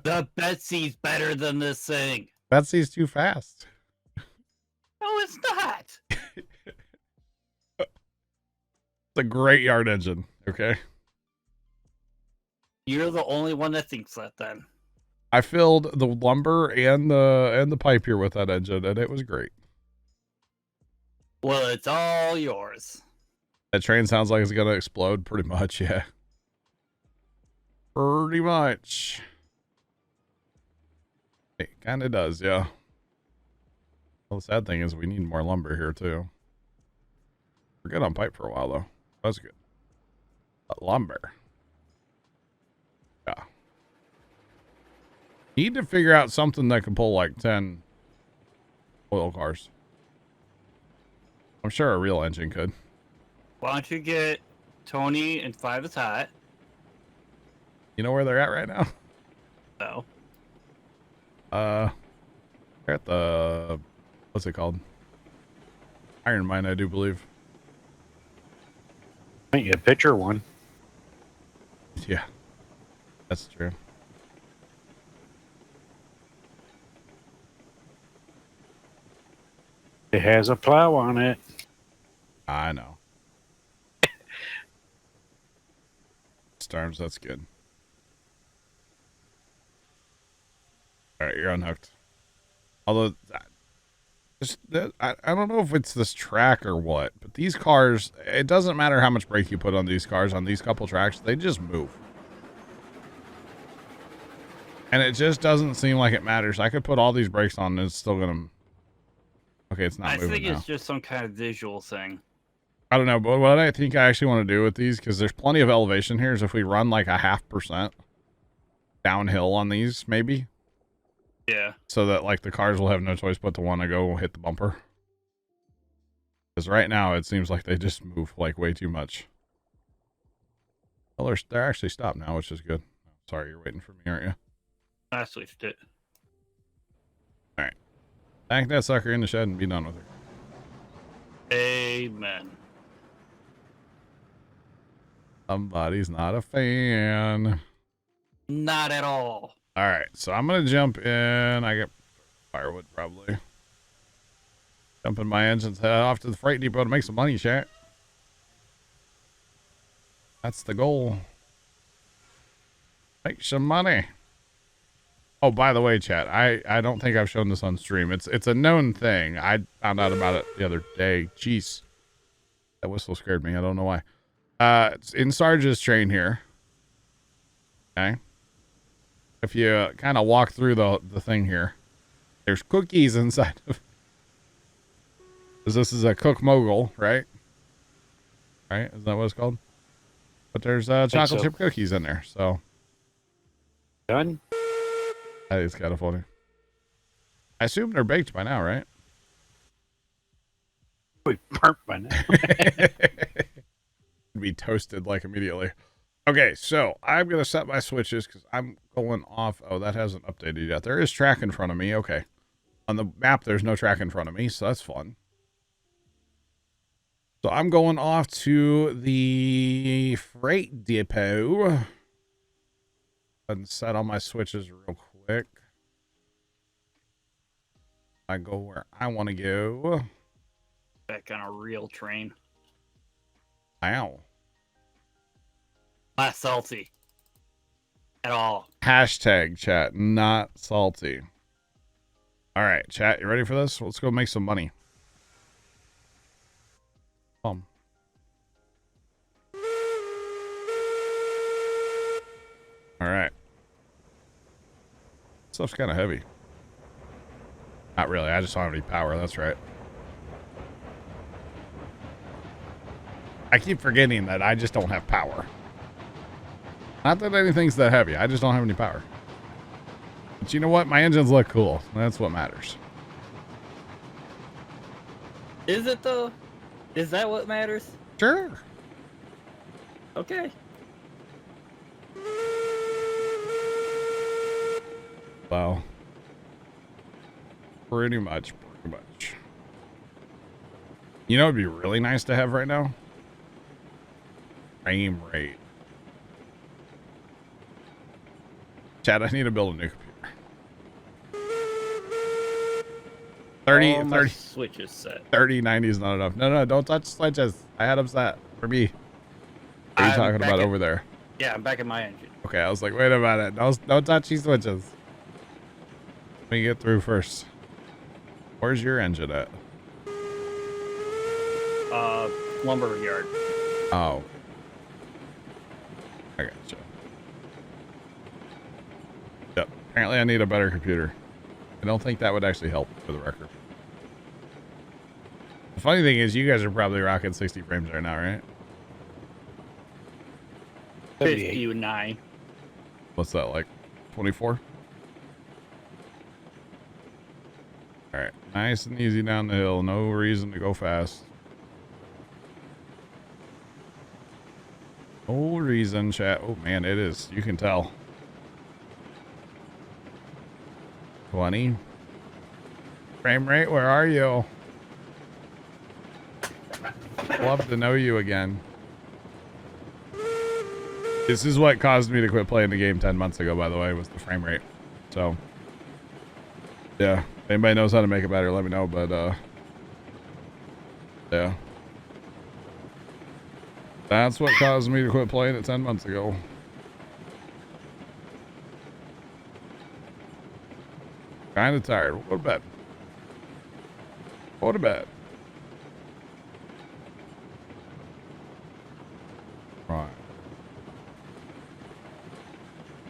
The Betsy's better than this thing. Betsy's too fast. No, it's not. It's a great yard engine. Okay. You're the only one that thinks that. Then I filled the lumber and the pipe here with that engine, and it was great. well, it's all yours. That train sounds like it's gonna explode. Pretty much, yeah. Pretty much. It kind of does, yeah. Well, the sad thing is we need more lumber here too. We're good on pipe for a while though. That's good. But lumber. Yeah. Need to figure out something that can pull like 10 oil cars. I'm sure a real engine could. Why don't you get Tony and Five is Hot? You know where they're at right now? No. They're at the, what's it called? Iron Mine, I do believe. Ain't you a picture one? Yeah, that's true. It has a plow on it. I know. Storms, that's good. All right, you're unhooked. Although, I don't know if it's this track or what, but these cars, it doesn't matter how much brake you put on these cars, on these couple tracks, they just move. And it just doesn't seem like it matters. I could put all these brakes on and it's still going to... Okay, it's not moving I think now. it's just some kind of visual thing. I don't know, but what I think I actually want to do with these, because there's plenty of elevation here, is if we run like a 0.5% downhill on these, maybe. Yeah. So that like the cars will have no choice but to want to go hit the bumper. Because right now it seems like they just move like way too much. Well, they're actually stopped now, which is good. Sorry, you're waiting for me, aren't you? I switched it. All right. Tank that sucker in the shed and be done with her. Amen. Somebody's not a fan. Not at all. All right, so I'm gonna jump in. I get firewood probably. Jump in my engines, head off to the freight depot to make some money, chat. That's the goal. Make some money. Oh, by the way, chat, I don't think I've shown this on stream. It's a known thing. I found out about it the other day. Jeez. That whistle scared me. I don't know why. It's in Sarge's train here. Okay. If you kind of walk through the thing here, there's cookies inside of. This is a cook mogul, right? Right? Is that what it's called? But there's chocolate chip cookies in there, so. Done? That is kind of funny. I assume they're baked by now, right? We burnt by now. Be toasted like immediately. Okay, so I'm gonna set my switches because I'm going off. Oh, that hasn't updated yet. There is track in front of me. Okay, on the map there's no track in front of me, so that's fun. So I'm going off to the freight depot and set all my switches real quick. I go where I want to go. Back on a real train. Wow. Not salty. At all. Hashtag chat, not salty. All right, chat, you ready for this? Let's go make some money. All right. Stuff's kind of heavy. Not really. I just don't have any power. That's right. I keep forgetting that I just don't have power. Not that anything's that heavy. I just don't have any power. But you know what? My engines look cool. That's what matters. Is it though? Is that what matters? Sure. Okay. Well, pretty much. You know, it'd be really nice to have right now. Frame rate. Chad, I need to build a new computer. 30 switch is set. 3090 is not enough. No, don't touch switches. I had them set for me. What are you talking about over there? Yeah, I'm back in my engine. Okay, I was like, wait a minute. Don't touch these switches. Let me get through first. Where's your engine at? Lumber yard. Oh. I gotcha. Yep. Apparently I need a better computer. I don't think that would actually help for the record. The funny thing is you guys are probably rocking 60 frames right now, right? 59. What's that, like 24? Alright. Nice and easy down the hill. No reason to go fast. No reason, chat. Oh man, it is. You can tell. 20. Frame rate, where are you? Love to know you again. This is what caused me to quit playing the game 10 months ago, by the way, was the frame rate. So, yeah. If anybody knows how to make it better, let me know, but, yeah. That's what caused me to quit playing it 10 months ago. Kind of tired. We'll go to bed. Go to bed. Right.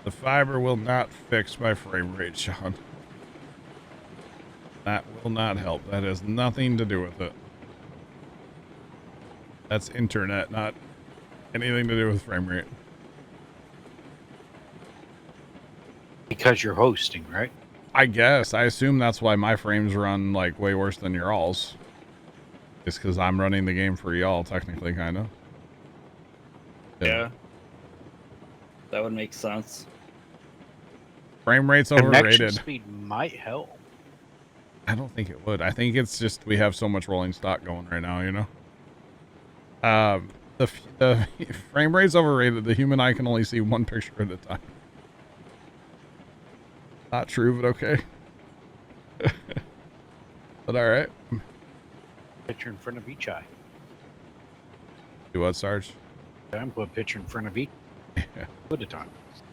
The fiber will not fix my frame rate, Sean. That will not help. That has nothing to do with it. That's internet, not anything to do with frame rate. Because you're hosting, right? I guess. I assume that's why my frames run like way worse than your all's. It's because I'm running the game for y'all, technically, kind of. Yeah. That would make sense. Frame rate's Connection overrated. speed might help. I don't think it would. I think it's just we have so much rolling stock going right now, you know? The frame rate's overrated. The human eye can only see one picture at a time. Not true, but okay. But alright. Picture in front of each eye. Do what, Sarge? I'm put a picture in front of each Yeah. at a time.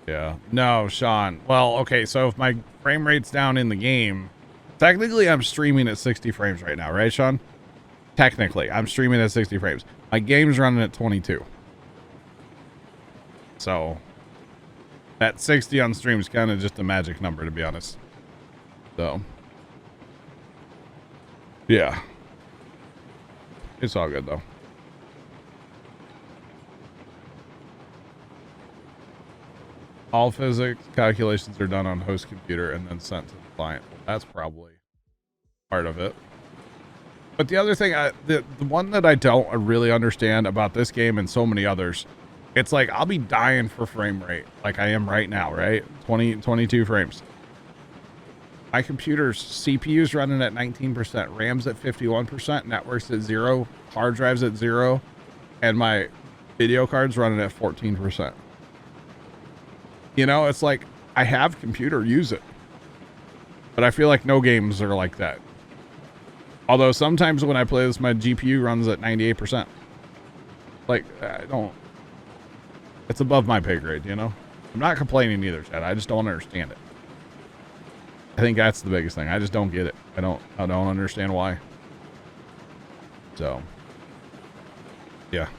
Yeah. No, Sean. Well, okay, so if my frame rate's down in the game, technically I'm streaming at 60 frames right now, right, Sean? Technically, I'm streaming at 60 frames. My game's running at 22. So, that 60 on stream is kind of just a magic number, to be honest. So, yeah. It's all good, though. All physics calculations are done on host computer and then sent to the client. Well, that's probably part of it. But the other thing, the one that I don't really understand about this game and so many others, it's like I'll be dying for frame rate like I am right now, right? 22 frames. My computer's CPU's running at 19%, RAM's at 51%, network's at 0, hard drive's at 0, and my video card's running at 14%. You know, it's like I have computer, use it. But I feel like no games are like that. Although sometimes when I play this, my GPU runs at 98%. Like, I don't... It's above my pay grade, you know? I'm not complaining either, Chad. I just don't understand it. I think that's the biggest thing. I just don't get it. I don't understand why. So, yeah.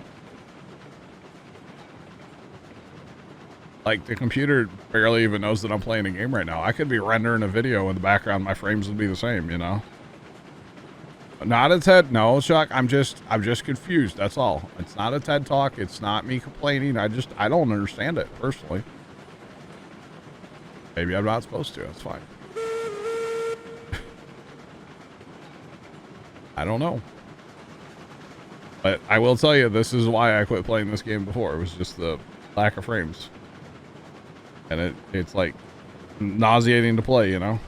Like, the computer barely even knows that I'm playing a game right now. I could be rendering a video in the background. My frames would be the same, you know? Not a TED. No, Chuck. I'm just confused. That's all. It's not a TED talk. It's not me complaining. I don't understand it personally. Maybe I'm not supposed to. That's fine. I don't know. But I will tell you, this is why I quit playing this game before. It was just the lack of frames. And it's like nauseating to play, you know?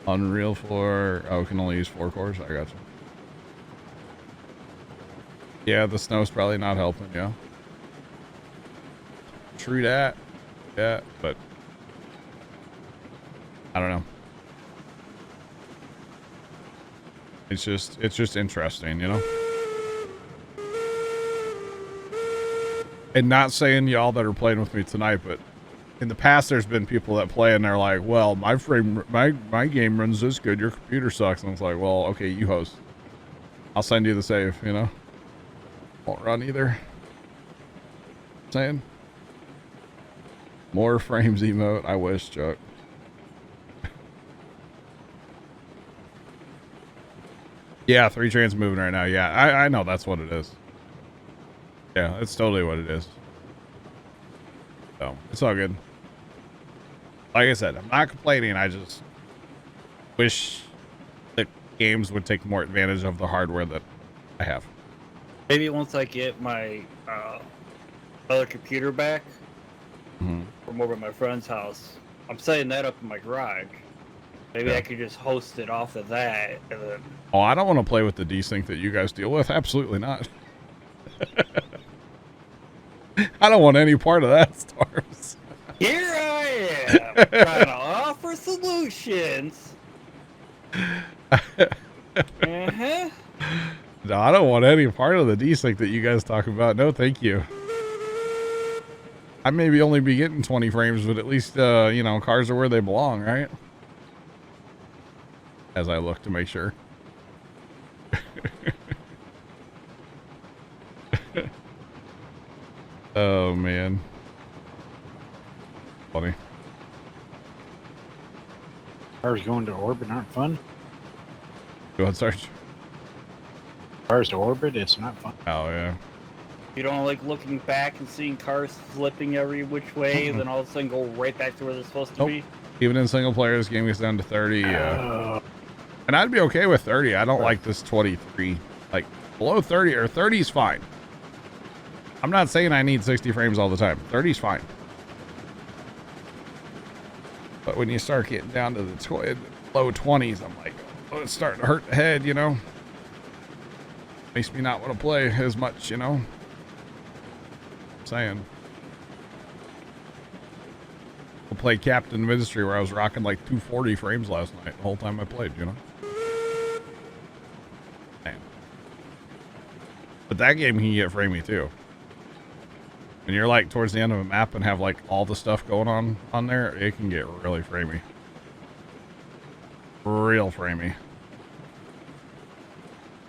Unreal 4. Oh, can only use 4 cores. I got you. Yeah, the snow's probably not helping, yeah. True that. Yeah, but I don't know. It's just interesting, you know? And not saying y'all that are playing with me tonight, but in the past, there's been people that play and they're like, well, my game runs this good. Your computer sucks. And it's like, well, okay, you host. I'll send you the save, you know? Won't run either. Saying. More frames emote. I wish, Chuck. Yeah, 3 trains moving right now. Yeah, I know that's what it is. Yeah, it's totally what it is. So, it's all good. Like I said, I'm not complaining. I just wish the games would take more advantage of the hardware that I have. Maybe once I get my other computer back Mm-hmm. from over at my friend's house, I'm setting that up in my garage. Maybe I could just host it off of that, and then... Oh, I don't want to play with the desync that you guys deal with. Absolutely not. I don't want any part of that, Stars. Here I am, trying to offer solutions. Uh-huh. No, I don't want any part of the desync that you guys talk about. No, thank you. I maybe only be getting 20 frames, but at least, you know, cars are where they belong, right? As I look to make sure. Oh, man. Funny. Cars going to orbit aren't fun. Go ahead, Sarge. Cars to orbit, it's not fun. Oh, yeah. You don't like looking back and seeing cars flipping every which way, and then all of a sudden go right back to where they're supposed to be? Even in single player, this game gets down to 30. And I'd be okay with 30. I don't like this 23. Like, below 30, or 30 is fine. I'm not saying I need 60 frames all the time. 30 is fine. But when you start getting down to the low 20s, I'm like, oh, it's starting to hurt the head, you know? Makes me not want to play as much, you know? I'm saying. I'll play Captain Ministry where I was rocking like 240 frames last night the whole time I played, you know? Man. But that game can get framey too. When you're like towards the end of a map and have like all the stuff going on there, it can get really framey. Real framey.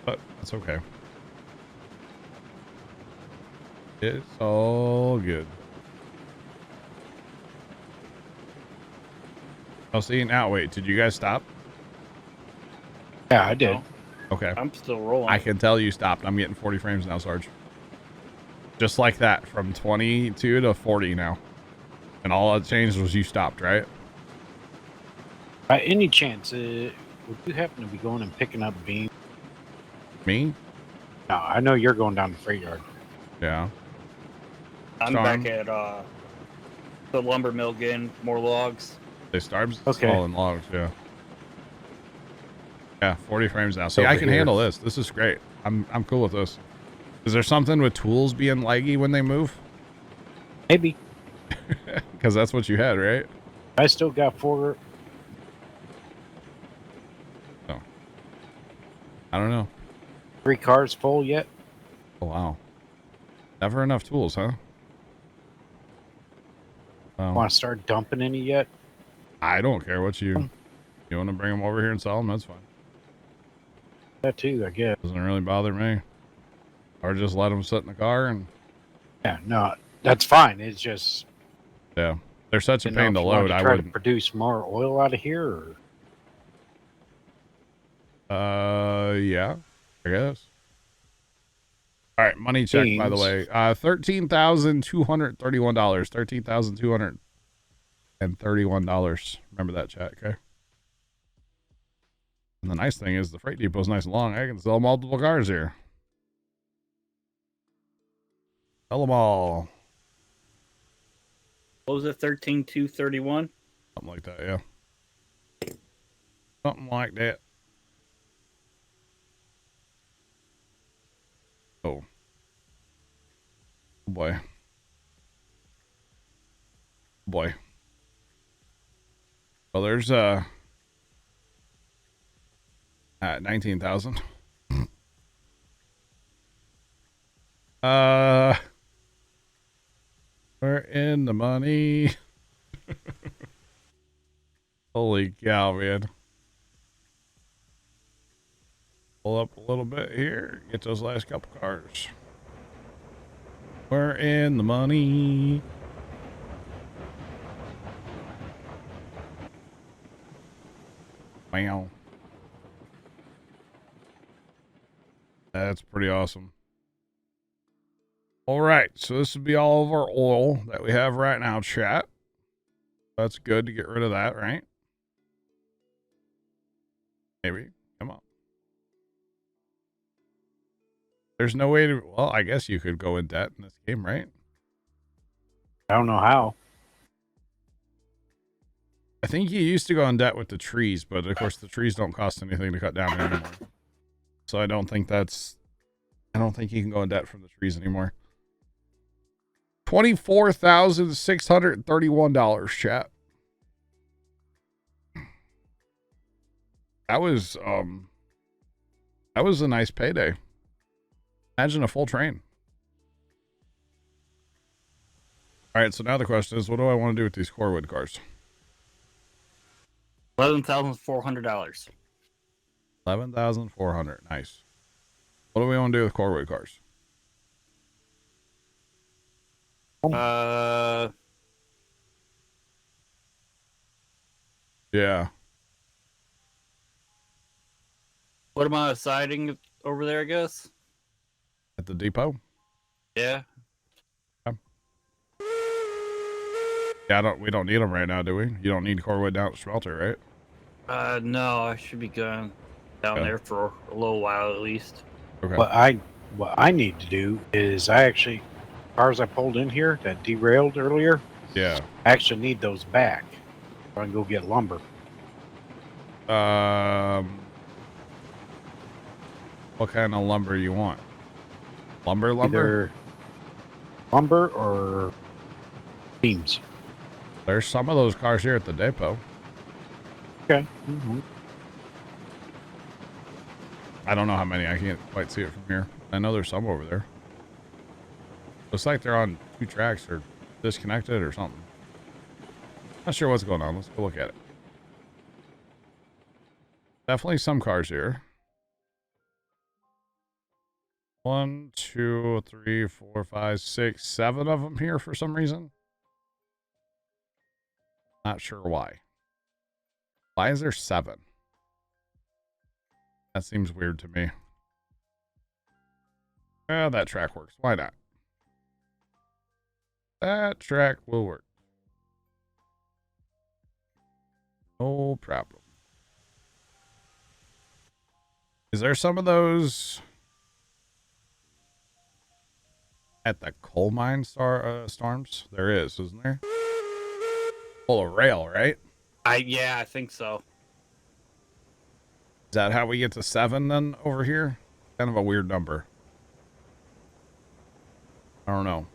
But it's okay. It's all good. Oh, see, now wait, did you guys stop? Yeah, I did. Okay. I'm still rolling. I can tell you stopped. I'm getting 40 frames now, Sarge. Just like that, from 22 to 40 now. And all that changed was you stopped, right? By any chance, would you happen to be going and picking up beams? Me? No, I know you're going down the freight yard. Yeah. I'm Storm? back at the lumber mill getting more logs. They started Okay. installing logs, yeah. Yeah, 40 frames now. So I Over can here. handle this. This is great. I'm cool with this. Is there something with tools being laggy when they move? Maybe. Because that's what you had, right? I still got 4. I don't know. 3 cars full yet. Oh, wow. Never enough tools, huh? Well, Want to start dumping any yet? I don't care what you want to bring them over here and sell them. That's fine. That too, I guess. Doesn't really bother me. Or just let them sit in the car and Yeah, no, that's fine. It's just yeah, they're such a you know, pain to if you wanted load. I try to wouldn't. produce more oil out of here. Or Yeah, I guess. All right, money check, by the Beans. way. $13,231. $13,231. Remember that, chat, okay? And the nice thing is the freight depot's nice and long. I can sell multiple cars here. Sell them all. What was it? 13,231. Something like that, yeah. Something like that. Oh. Oh boy. Boy. Well, there's 19,000. We're in the money. Holy cow, man. Pull up a little bit here. Get those last couple cars. We're in the money. Wow. That's pretty awesome. All right, so this would be all of our oil that we have right now, chat. That's good to get rid of that, right? Maybe. Come on. There's no way to... Well, I guess you could go in debt in this game, right? I don't know how. I think you used to go in debt with the trees, but of course the trees don't cost anything to cut down anymore. So I don't think that's... I don't think you can go in debt from the trees anymore. $24,631, chat. That was a nice payday. Imagine a full train. All right, so now the question is, what do I want to do with these Corwood cars? $11,400. 11,400. Nice. What do we want to do with Corwood cars? Yeah. What about a siding over there, I guess? At the depot? Yeah. Yeah, we don't need them right now, do we? You don't need Corwood down at the smelter, right? No, I should be going down Okay. there for a little while at least. Okay. What I need to do is cars I pulled in here that derailed earlier, Yeah. I actually need those back. So I can go get lumber. What kind of lumber you want? Lumber? Either lumber or beams. There's some of those cars here at the depot. Okay. I don't know how many. I can't quite see it from here. I know there's some over there. Looks like they're on 2 tracks or disconnected or something. Not sure what's going on. Let's go look at it. Definitely some cars here. 1, 2, 3, 4, 5, 6, 7 of them here for some reason. Not sure why. Why is there 7? That seems weird to me. Well, that track works. Why not? That track will work. No problem. Is there some of those at the coal mine storms? There is, isn't there? Full of rail, right? Yeah, I think so. Is that how we get to 7 then over here? Kind of a weird number. I don't know.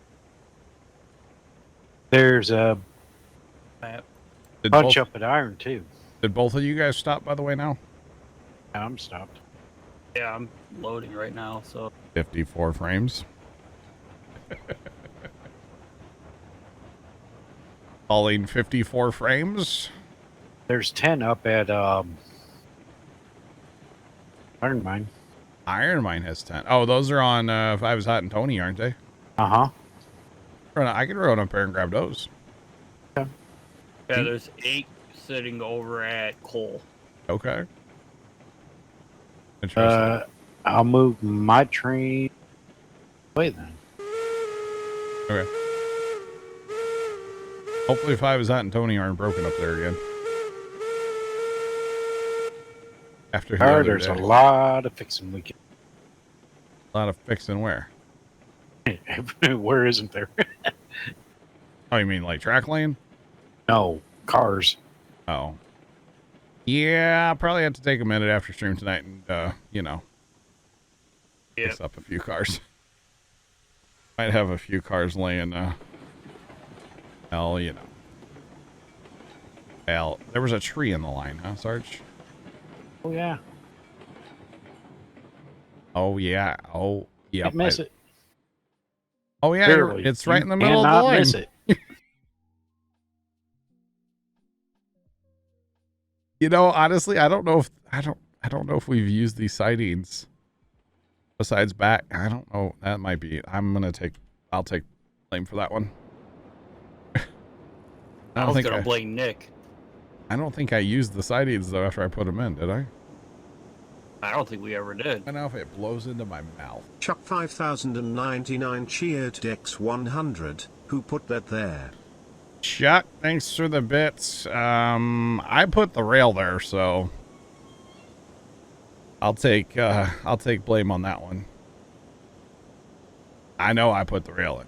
There's a Did bunch both, up at Iron too. did both of you guys stop, by the way, now? I'm stopped. Yeah, I'm loading right now, so 54 frames. Calling 54 frames. There's 10 up at Iron Mine. Iron Mine has 10. Oh, those are on Five is Hot and Tony, aren't they? Uh-huh. I could run up there and grab those. yeah, there's 8 sitting over at Cole. Okay. Interesting. I'll move my train. Wait then. Okay. Hopefully Five is Hot and Tony aren't broken up there again. After the other There's day. a lot of fixing we can. A lot of fixing where? Where isn't there? Oh, you mean like track lane? No, cars. Oh. Yeah, I'll probably have to take a minute after stream tonight and, you know, fix up a few cars. Might have a few cars laying, hell, you know. Hell, there was a tree in the line, huh, Sarge? Oh, yeah. Oh, yeah. Oh, yeah. Can't miss it. Oh, yeah. Barely. It's right in the You middle of the cannot line. miss it. You know, honestly, I don't know if we've used these sightings besides back. I don't know. That might be. I'll take blame for that one. I was gonna blame Nick. I don't think I used the sightings though after I put them in, did I? I don't think we ever did. I know if it blows into my mouth. Chuck 5099 cheered Dex100, who put that there? Chuck, thanks for the bits. I put the rail there, so I'll take blame on that one. I know I put the rail in.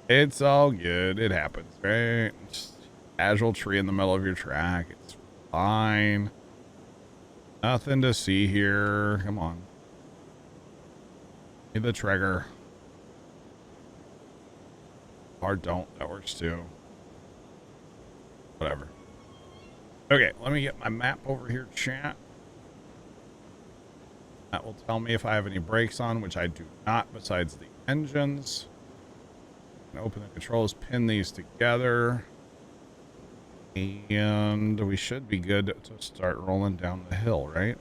It's all good. It happens, right? Just casual tree in the middle of your track. It's fine. Nothing to see here. Come on. Need the trigger. Or don't. That works too. Whatever. Okay, let me get my map over here, chat. That will tell me if I have any brakes on, which I do not, besides the engines. Open the controls, pin these together. And we should be good to start rolling down the hill, right?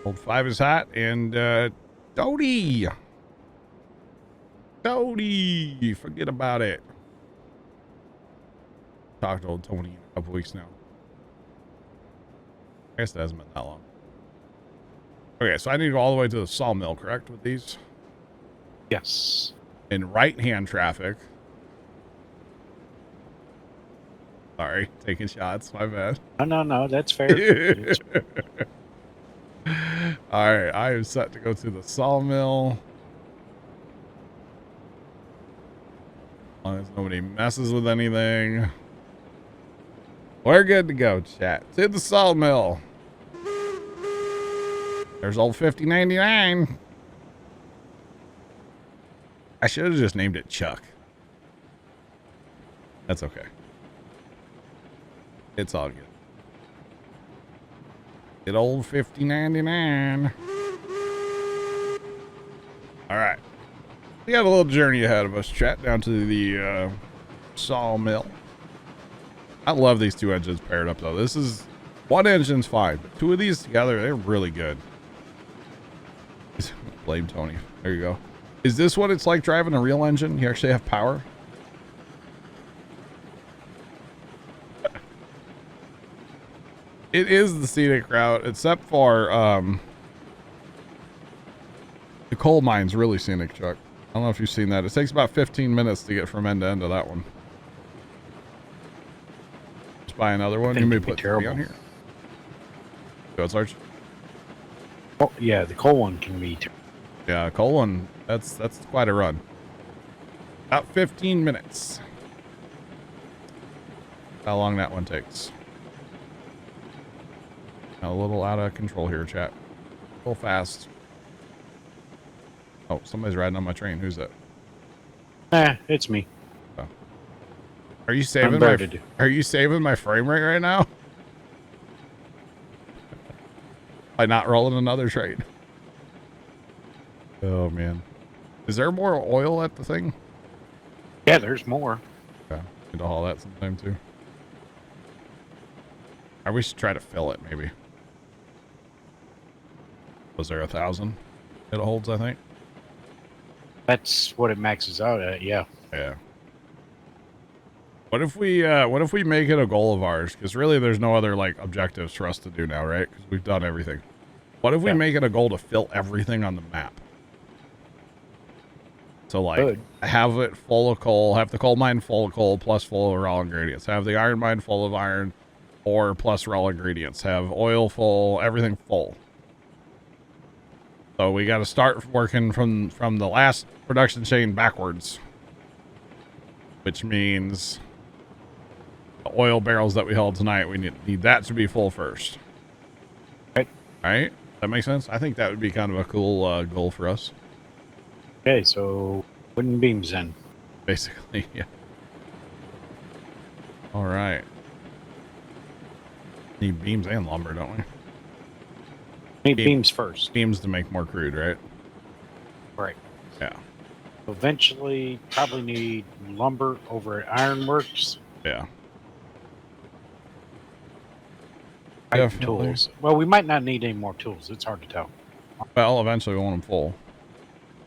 Old 5 is hot, and Dodie! Dodie! Forget about it. Talked to old Tony in a couple weeks now. I guess that hasn't been that long. Okay, so I need to go all the way to the sawmill, correct, with these? Yes. In right-hand traffic. Sorry, taking shots, my bad. No, that's fair. All right, I am set to go to the sawmill. As long as nobody messes with anything. We're good to go, chat. To the sawmill. There's old 5099. I should have just named it Chuck. That's okay. It's all good. Good old 5099. All right. We got a little journey ahead of us, chat, down to the sawmill. I love these two engines paired up, though. This is... One engine's fine, but two of these together, they're really good. Blame Tony. There you go. Is this what it's like driving a real engine? You actually have power? It is the scenic route, except for the coal mine's really scenic, Chuck. I don't know if you've seen that. It takes about 15 minutes to get from end to end of that one. Let's buy another one. You may put 3 on here. Go, Sarge. Oh yeah, the coal one can be. Yeah, coal one. That's quite a run. About 15 minutes. How long that one takes. A little out of control here, chat. A little fast. Oh, somebody's riding on my train. Who's that? It's me. Oh. Are you saving my frame rate right now? By not rolling another train. Oh man. Is there more oil at the thing? Yeah, there's more. Okay. Need to haul that sometime too. Or we should try to fill it maybe. Was there 1,000 it holds, I think? That's what it maxes out at, yeah. Yeah. What if we make it a goal of ours? Because really there's no other like objectives for us to do now, right? Because we've done everything. What if we make it a goal to fill everything on the map? So like have it full of coal, have the coal mine full of coal plus full of raw ingredients. Have the iron mine full of iron ore plus raw ingredients. Have oil full, everything full. So we got to start working from the last production chain backwards, which means the oil barrels that we held tonight, we need that to be full first. Right? That makes sense? I think that would be kind of a cool goal for us. Okay, so wooden beams then. Basically, yeah. All right. Need beams and lumber, don't we? Need beams first. Beams to make more crude, right? Right. Yeah. Eventually, probably need lumber over at Ironworks. Yeah. Tools. Well, we might not need any more tools. It's hard to tell. Well, eventually we want them full.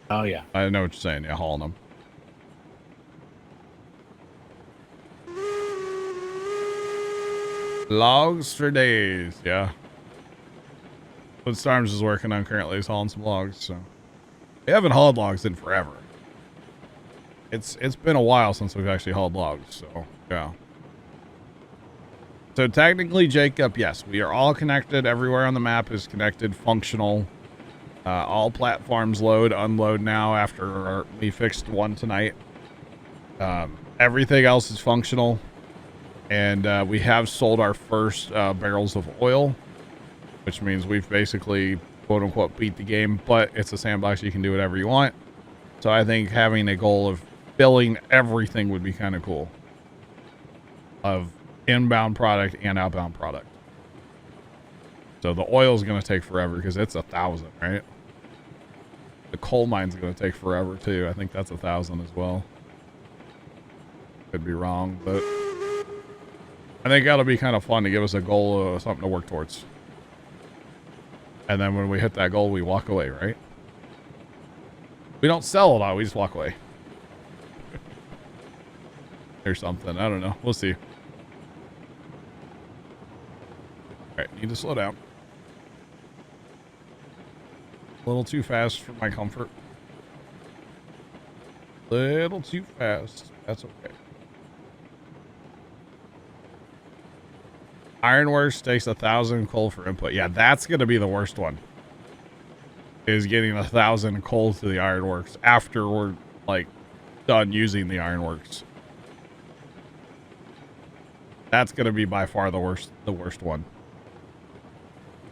Oh, yeah. I know what you're saying. Yeah, hauling them. Logs for days. Yeah. What Storms is working on currently is hauling some logs. So we haven't hauled logs in forever. It's been a while since we've actually hauled logs. So yeah. So technically, Jacob, yes, we are all connected. Everywhere on the map is connected, functional. All platforms load, unload now after we fixed one tonight. Everything else is functional. And we have sold our first barrels of oil, which means we've basically, quote unquote, beat the game. But it's a sandbox. You can do whatever you want. So I think having a goal of filling everything would be kind of cool. Of inbound product and outbound product. So the oil is going to take forever because it's 1,000, right? The coal mine's going to take forever too. I think that's 1,000 as well. Could be wrong, but I think that'll be kind of fun to give us a goal, something to work towards. And then when we hit that goal, we walk away, right? We don't sell a lot, we just walk away. Or something, I don't know. We'll see. Alright, need to slow down. A little too fast for my comfort. Little too fast. That's okay. Ironworks takes 1,000 coal for input. Yeah, that's going to be the worst one. Is getting 1,000 coal to the ironworks after we're, like, done using the ironworks. That's going to be by far the worst one.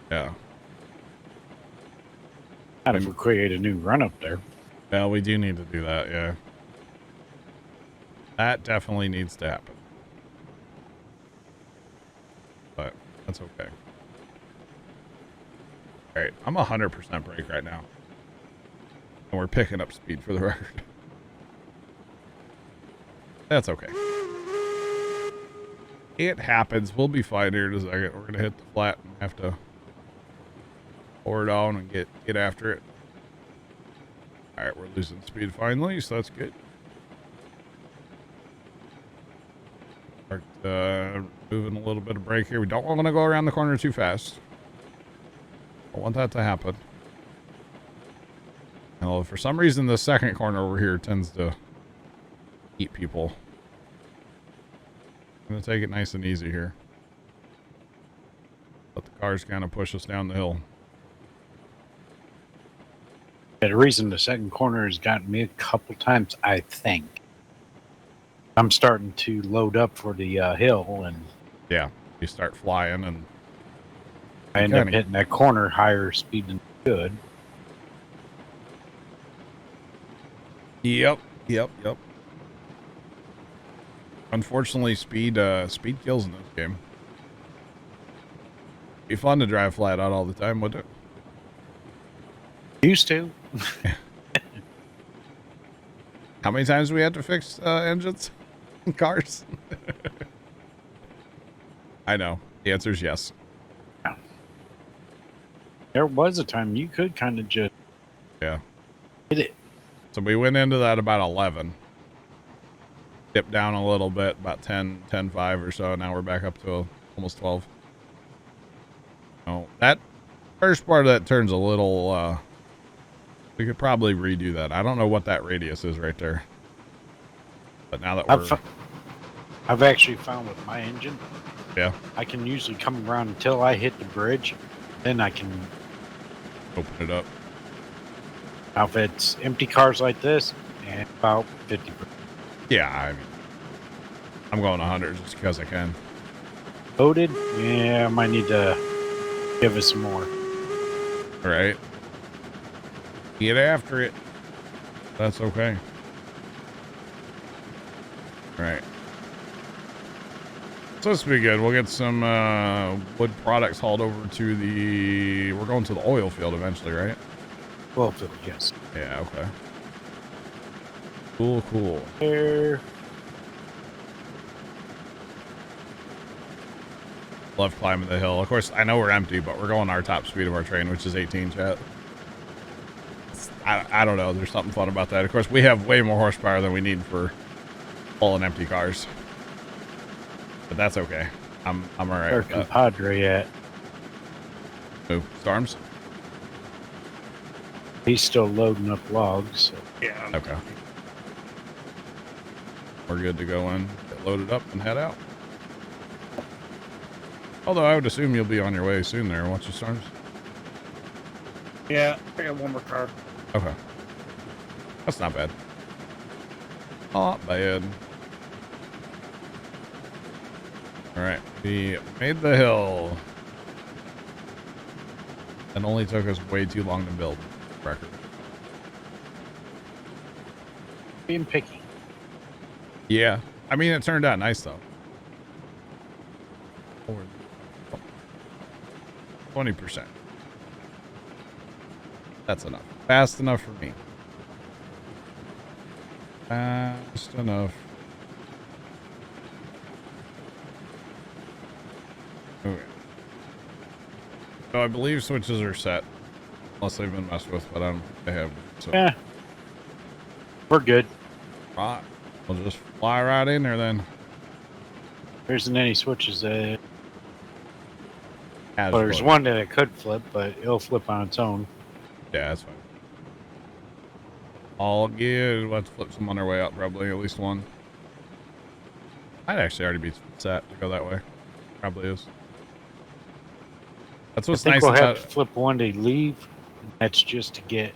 Yeah. Not if we create a new run up there. Well, we do need to do that, yeah. That definitely needs to happen. But that's okay. All right, I'm 100% brake right now. And we're picking up speed for the record. That's okay. It happens. We'll be fine here in a second. We're going to hit the flat and have to pour it on and get after it. All right, we're losing speed finally, so that's good. Start moving a little bit of brake here. We don't want to go around the corner too fast. Don't want that to happen. Well, for some reason, the second corner over here tends to eat people. I'm going to take it nice and easy here. Let the cars kind of push us down the hill. Yeah, the reason the second corner has gotten me a couple times, I think. I'm starting to load up for the hill, and Yeah, you start flying, and I end up hitting that corner higher speed than good. Yep. Unfortunately, speed kills in this game. Be fun to drive flat out all the time, wouldn't it? Used to. How many times do we have to fix engines in cars? I know. The answer is yes. There was a time you could kind of just Yeah. hit it. So we went into that about 11. Dipped down a little bit, about 10.5 or so. Now we're back up to almost 12. Oh, that first part of that turn's a little, we could probably redo that. I don't know what that radius is right there. But now that we're... I've actually found with my engine, Yeah. I can usually come around until I hit the bridge. Then I can Open it up. Now, if it's empty cars like this, and about 50%. Yeah, I mean, I'm going 100 just because I can. Loaded? Yeah, I might need to give it some more. All right. Get after it. That's okay. All right. So this will be good. We'll get some wood products hauled over to the... We're going to the oil field eventually, right? Well, yes. Yeah, okay. Cool. There. Love climbing the hill. Of course, I know we're empty, but we're going our top speed of our train, which is 18, chat. I don't know. There's something fun about that. Of course, we have way more horsepower than we need for hauling empty cars. But that's okay. I'm all right Where's with that. compadre at? Who? Storms? He's still loading up logs. So. Yeah. Okay. We're good to go in, get loaded up, and head out. Although I would assume you'll be on your way soon there, won't you, Storms? Yeah, I got one more car. Okay. That's not bad. Not bad. Alright, we made the hill. It only took us way too long to build. Record. Being picky. Yeah. I mean, it turned out nice, though. 20%. That's enough. Fast enough for me. Fast enough. Okay. So I believe switches are set. Unless they've been messed with, but I don't think they have. So. Yeah. We're good. Right. We'll just fly right in there then. There isn't any switches there. As Well, there's well. one that it could flip, but it'll flip on its own. Yeah, that's fine. All good. We'll have to flip some on our way out, probably. At least one. I'd actually already be set to go that way. Probably is. That's what's I think nice we'll about... have to flip one to leave. That's just to get...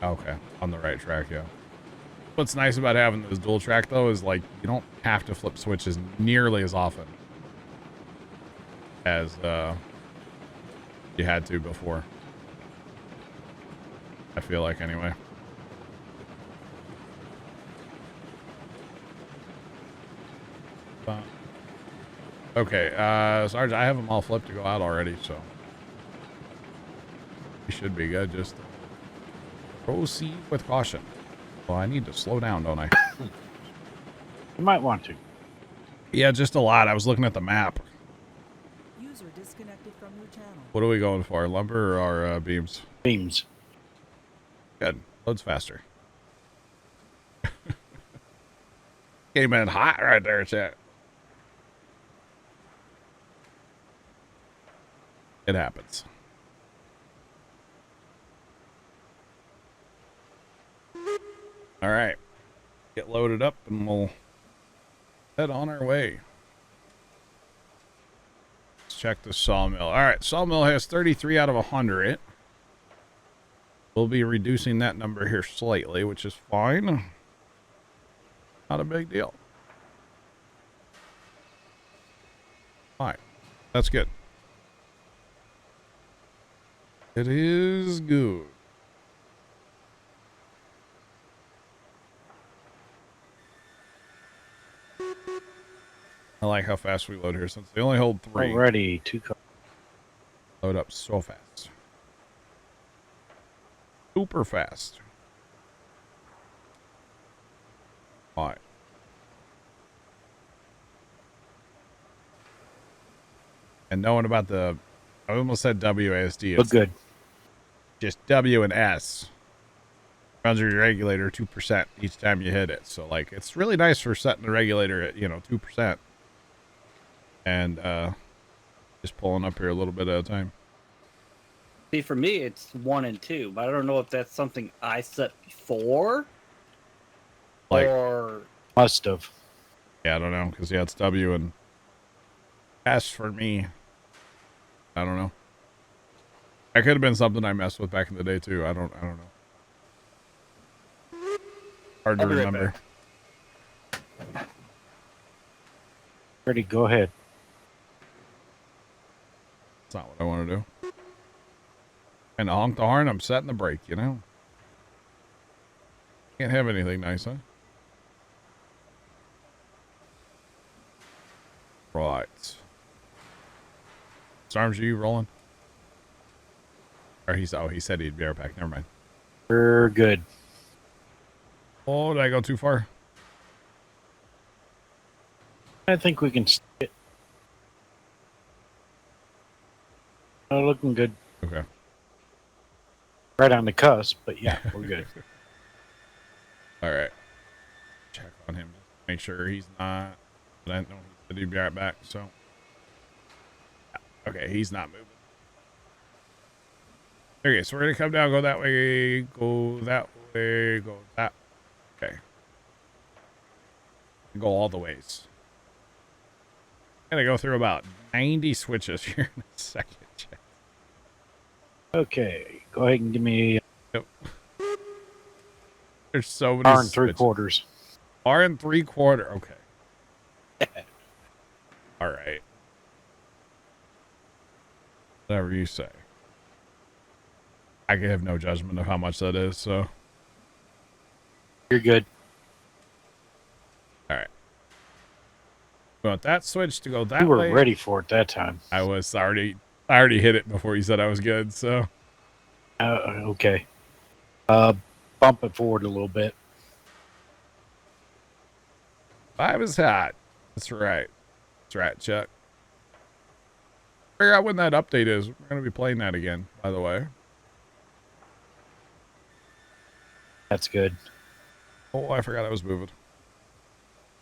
Okay, on the right track, yeah. What's nice about having this dual track, though, is, like, you don't have to flip switches nearly as often as you had to before. I feel like, anyway. Okay, Sarge, I have them all flipped to go out already, so... We should be good. Just proceed with caution. Well, I need to slow down, don't I? You might want to. Yeah, just a lot. I was looking at the map. User disconnected from your channel. What are we going for? Lumber or beams? Beams. Good. Loads faster. Came in hot right there, chat. It happens. All right. Get loaded up and we'll head on our way. Let's check the sawmill. All right. Sawmill has 33 out of 100. We'll be reducing that number here slightly, which is fine. Not a big deal. Fine. That's good. It is good. I like how fast we load here since they only hold 3. Already 2 cars. Load up so fast. Super fast. All right. And knowing about the, I almost said WASD. Look good. Just W and S. Runs your regulator 2% each time you hit it. So like, it's really nice for setting the regulator at, 2%. And just pulling up here a little bit at a time. See, for me, it's 1 and 2, but I don't know if that's something I set before Like, or Must have. yeah, I don't know, because it's W and S for me. I don't know. That could have been something I messed with back in the day too. I don't know. Hard to I'll be right remember. Ready, go ahead. That's not what I want to do. And to honk the horn, I'm setting the brake, Can't have anything nice, huh? Right. Storms, are you rolling? Or he said he'd be right back. Never mind. We're good. Oh, did I go too far? I think we can stick it. Oh, looking good. Okay. Right on the cusp, but yeah, we're good. All right. Check on him. Make sure he's not. But I know he said he'd be right back, so. Okay, he's not moving. Okay, so we're going to come down, go that way, go that way, go that. Okay. Go all the ways. I'm going to go through about 90 switches here in a second. Okay, go ahead and give me Yep. There's so many R and switches. 3/4. R and 3/4. Okay. All right. Whatever you say. I can have no judgment of how much that is, so. You're good. All right. We want that switch to go that You were way. ready for it that time. I already hit it before you said I was good, so. Okay. Bump it forward a little bit. 5 is hot. That's right. That's right, Chuck. Figure out when that update is. We're going to be playing that again, by the way. That's good. Oh, I forgot I was moving.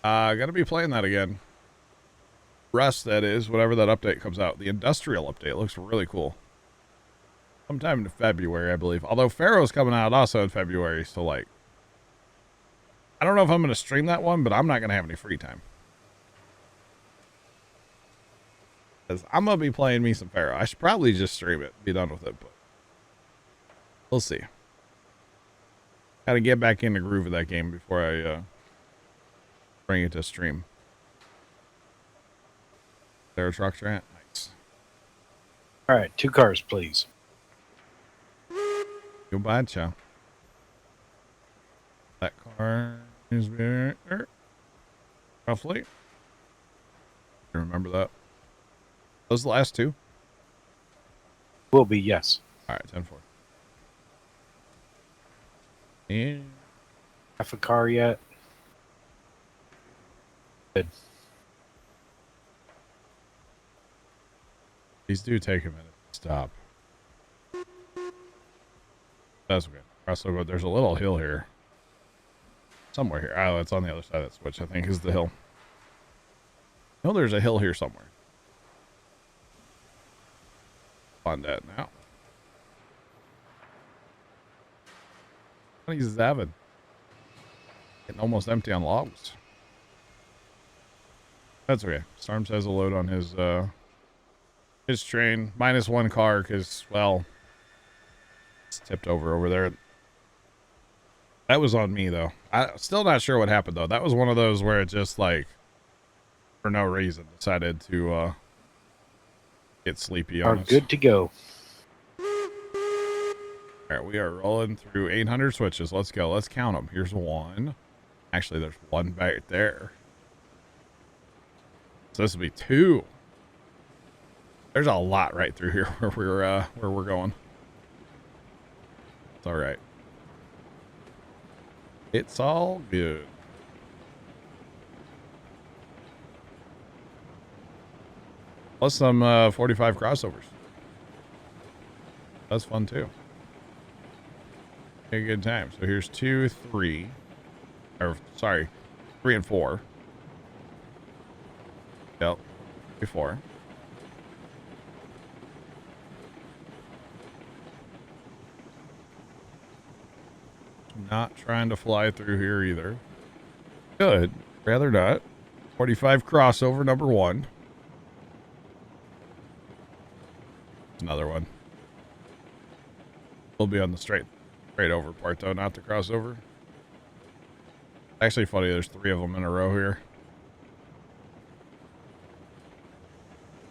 Gonna be playing that again. Rust, that is, whatever that update comes out. The industrial update looks really cool. Sometime in February, I believe. Although Pharaoh's coming out also in February, so like, I don't know if I'm gonna stream that one, but I'm not gonna have any free time. Because I'm gonna be playing me some Pharaoh. I should probably just stream it, be done with it, but we'll see. Gotta get back in the groove of that game before I bring it to stream. There a truck at? Nice. All right, 2 cars, please. Goodbye, Chow. That car is there. Roughly. You remember that? Those the last 2? Will be, yes. Alright, 10-4. Yeah. Half a car yet? Good. These do take a minute to stop. That's okay. Also, there's a little hill here. Somewhere here. Oh, it's on the other side of that switch, I think, is the hill. No, there's a hill here somewhere. Find that now. 27. Getting almost empty on logs. That's okay. Storms has a load on his train. -1 car because, well, it's tipped over there. That was on me, though. I'm still not sure what happened, though. That was one of those where it just, like, for no reason, decided to get sleepy on Are us. good to go. All right, we are rolling through 800 switches. Let's go. Let's count them. Here's one. Actually, there's one back there. So this will be 2. There's a lot right through here where we're going. It's all right. It's all good. Plus some 45 crossovers. That's fun too. A good time. So here's 2, 3. Or sorry, 3 and 4. Yep. 3, 4. Not trying to fly through here either. Good. Rather not. 45 crossover number 1. Another one. We'll be on the straight over part though, not the crossover. Actually funny, there's 3 of them in a row here.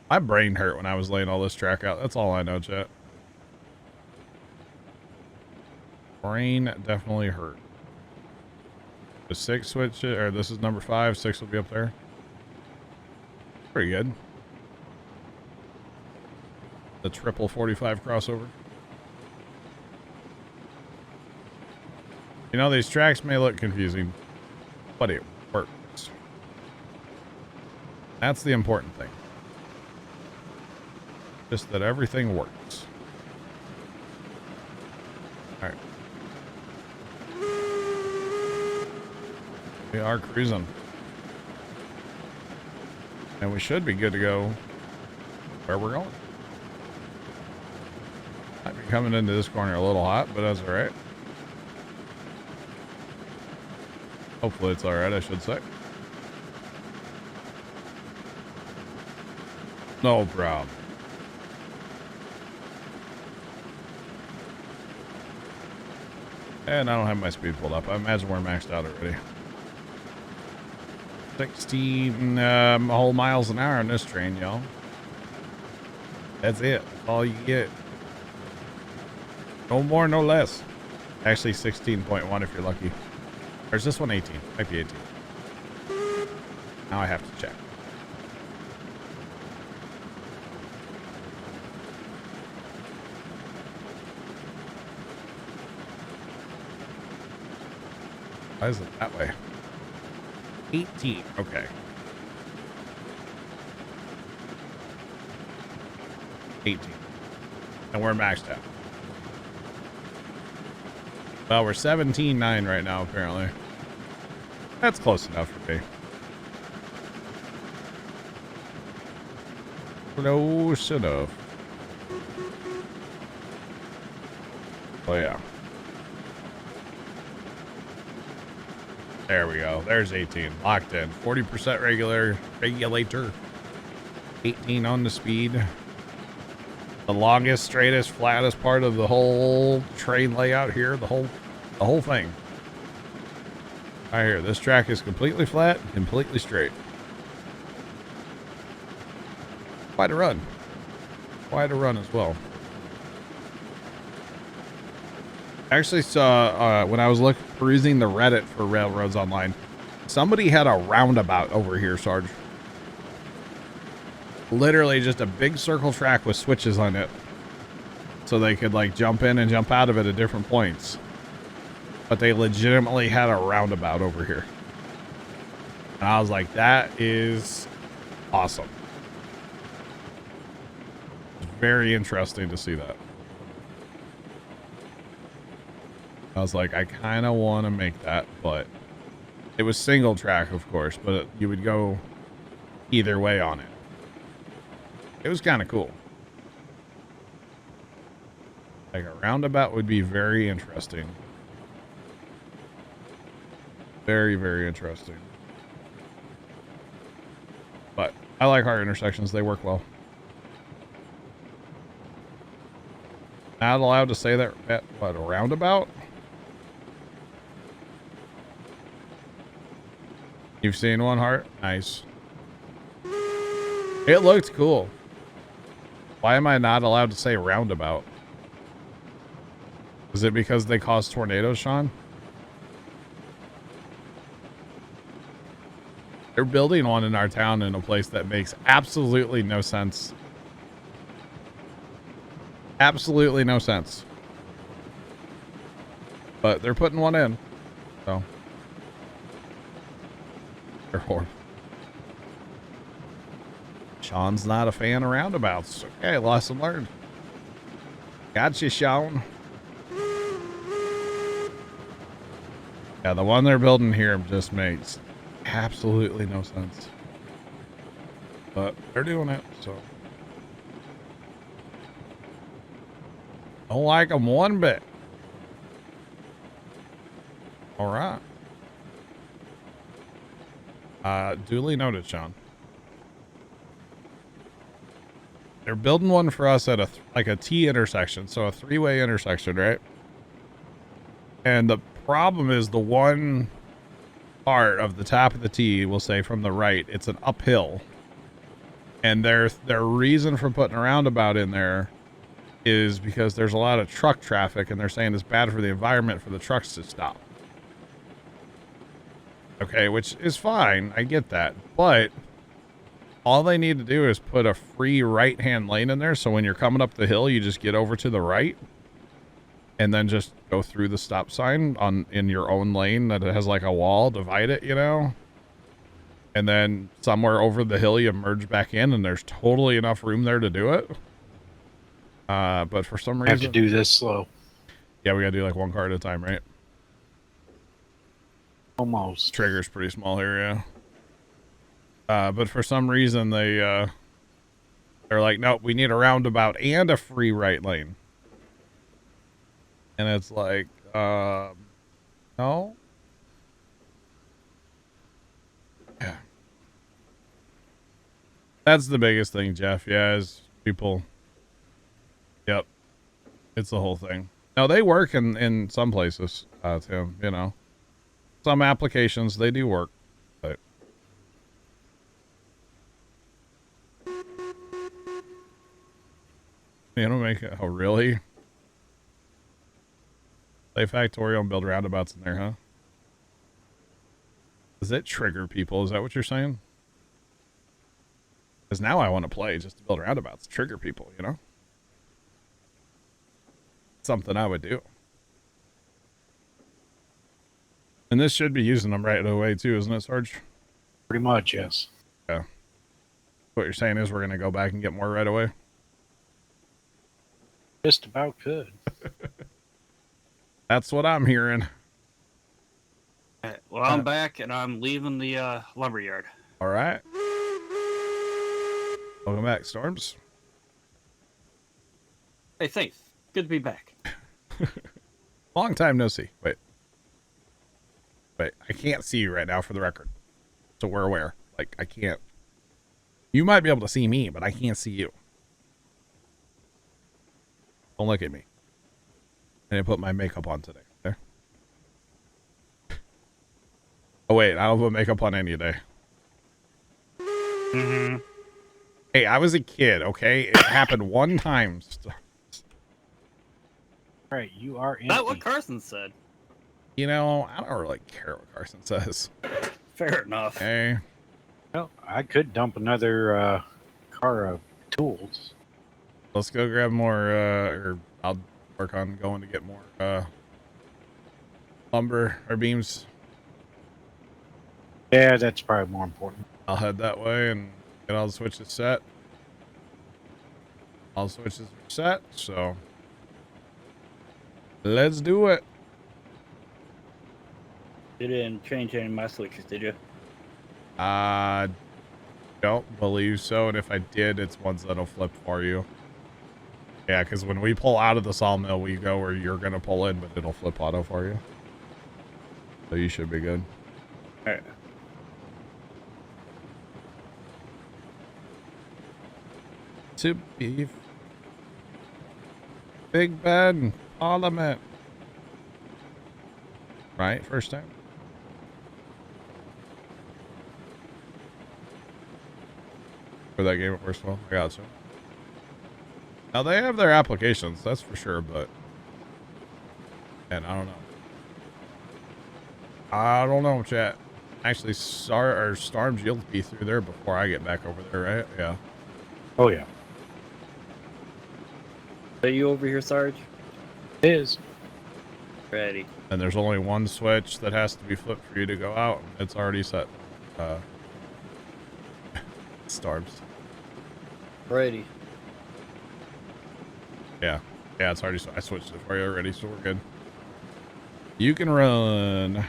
My brain hurt when I was laying all this track out. That's all I know, chat. Brain definitely hurt. The 6 switch, or this is number 5. 6 will be up there. Pretty good. The triple 45 crossover. You know, these tracks may look confusing, but it works. That's the important thing. Just that everything works. Alright. We are cruising. And we should be good to go where we're going. Might be coming into this corner a little hot, but that's alright. Hopefully it's alright, I should say. No problem. And I don't have my speed pulled up. I imagine we're maxed out already. 16 whole miles an hour on this train, y'all. That's it. That's all you get. No more, no less. Actually, 16.1 if you're lucky. Or is this one 18? Might be 18. Now I have to check. Why is it that way? 18. Okay. 18. And we're maxed out. Well, we're 17.9 right now, apparently. That's close enough for me. Close enough. Oh, yeah. There we go. There's 18. Locked in. 40% regulator. 18 on the speed. The longest, straightest, flattest part of the whole train layout here. The whole thing. Right here. This track is completely flat, completely straight. Quite a run. Quite a run as well. I actually saw, when I was perusing the Reddit for Railroads Online, somebody had a roundabout over here, Sarge. Literally just a big circle track with switches on it. So they could, like, jump in and jump out of it at different points. but they legitimately had a roundabout over here. And I was like, that is awesome. It's very interesting to see that. I was like, I kind of want to make that, but it was single track, of course, but you would go either way on it. It was kind of cool. Like a roundabout would be very interesting. Very, very interesting. But I like our intersections. They work well. Not allowed to say that at, what, a roundabout? You've seen one, Heart? Nice. It looked cool. Why am I not allowed to say roundabout? Is it because they cause tornadoes, Sean? They're building one in our town in a place that makes absolutely no sense. Absolutely no sense. But they're putting one in. So. They're horrible. Sean's not a fan of roundabouts. Okay, lesson learned. Gotcha, Sean. Yeah, the one they're building here just makes absolutely no sense. But they're doing it, so. Don't like them one bit. All right. Duly noted, Sean. They're building one for us at like a T intersection, so a three-way intersection, right? And the problem is the one part of the top of the T, we'll say from the right, it's an uphill. And their reason for putting a roundabout in there is because there's a lot of truck traffic, and they're saying it's bad for the environment for the trucks to stop. Okay, which is fine. I get that. But all they need to do is put a free right-hand lane in there, so when you're coming up the hill, you just get over to the right and then just go through the stop sign in your own lane that has like a wall, divide it, you know? And then somewhere over the hill, you merge back in, and there's totally enough room there to do it. But for some reason... have to do this slow. Yeah, we gotta do like one car at a time, right? Almost. Trigger's pretty small here, yeah. But for some reason, they're like, no, we need a roundabout and a free right lane. And it's like, no. Yeah. That's the biggest thing, Jeff. Yeah, is people. Yep. It's the whole thing. No, they work in some places, Tim, you know. Some applications, they do work, but. You don't make it. Oh, really? Play Factorial and build roundabouts in there, huh? Does it trigger people? Is that what you're saying? Because now I want to play just to build roundabouts, trigger people, you know? Something I would do. And this should be using them right away too, isn't it, Sarge? Pretty much, yes. Yeah. What you're saying is we're going to go back and get more right away? Just about could. That's what I'm hearing. Well, I'm back, and I'm leaving the lumberyard. All right. Welcome back, Storms. Hey, thanks. Good to be back. Long time no see. Wait, I can't see you right now for the record. So we're aware. Like, I can't. You might be able to see me, but I can't see you. Don't look at me. I didn't put my makeup on today. There. Oh, wait. I don't put makeup on any day. Mm-hmm. Hey, I was a kid, okay? It happened one time. Right, you are empty. Not what Carson said. You know, I don't really care what Carson says. Fair enough. Okay. Well, I could dump another car of tools. Let's go grab more, or I'll work on going to get more, lumber or beams. Yeah, that's probably more important. I'll head that way and get all the switches set. All the switches are set, so let's do it. You didn't change any of my switches, did you? Don't believe so, and if I did, it's ones that'll flip for you. Yeah, because when we pull out of the sawmill, we go where you're gonna pull in, but it'll flip auto for you. So you should be good. All right. To beef. Big Ben, Parliament. Right, first time. For that game at works well. I got you. Now they have their applications, that's for sure, but and I don't know. I don't know, chat. Actually, Storms, you'll be through there before I get back over there, right? Yeah. Oh yeah, Are you over here, Sarge? it is. Ready. And there's only one switch that has to be flipped for you to go out. It's already set. Storms. Ready. Yeah. Yeah, it's already, I switched it for you already, so we're good. You can run.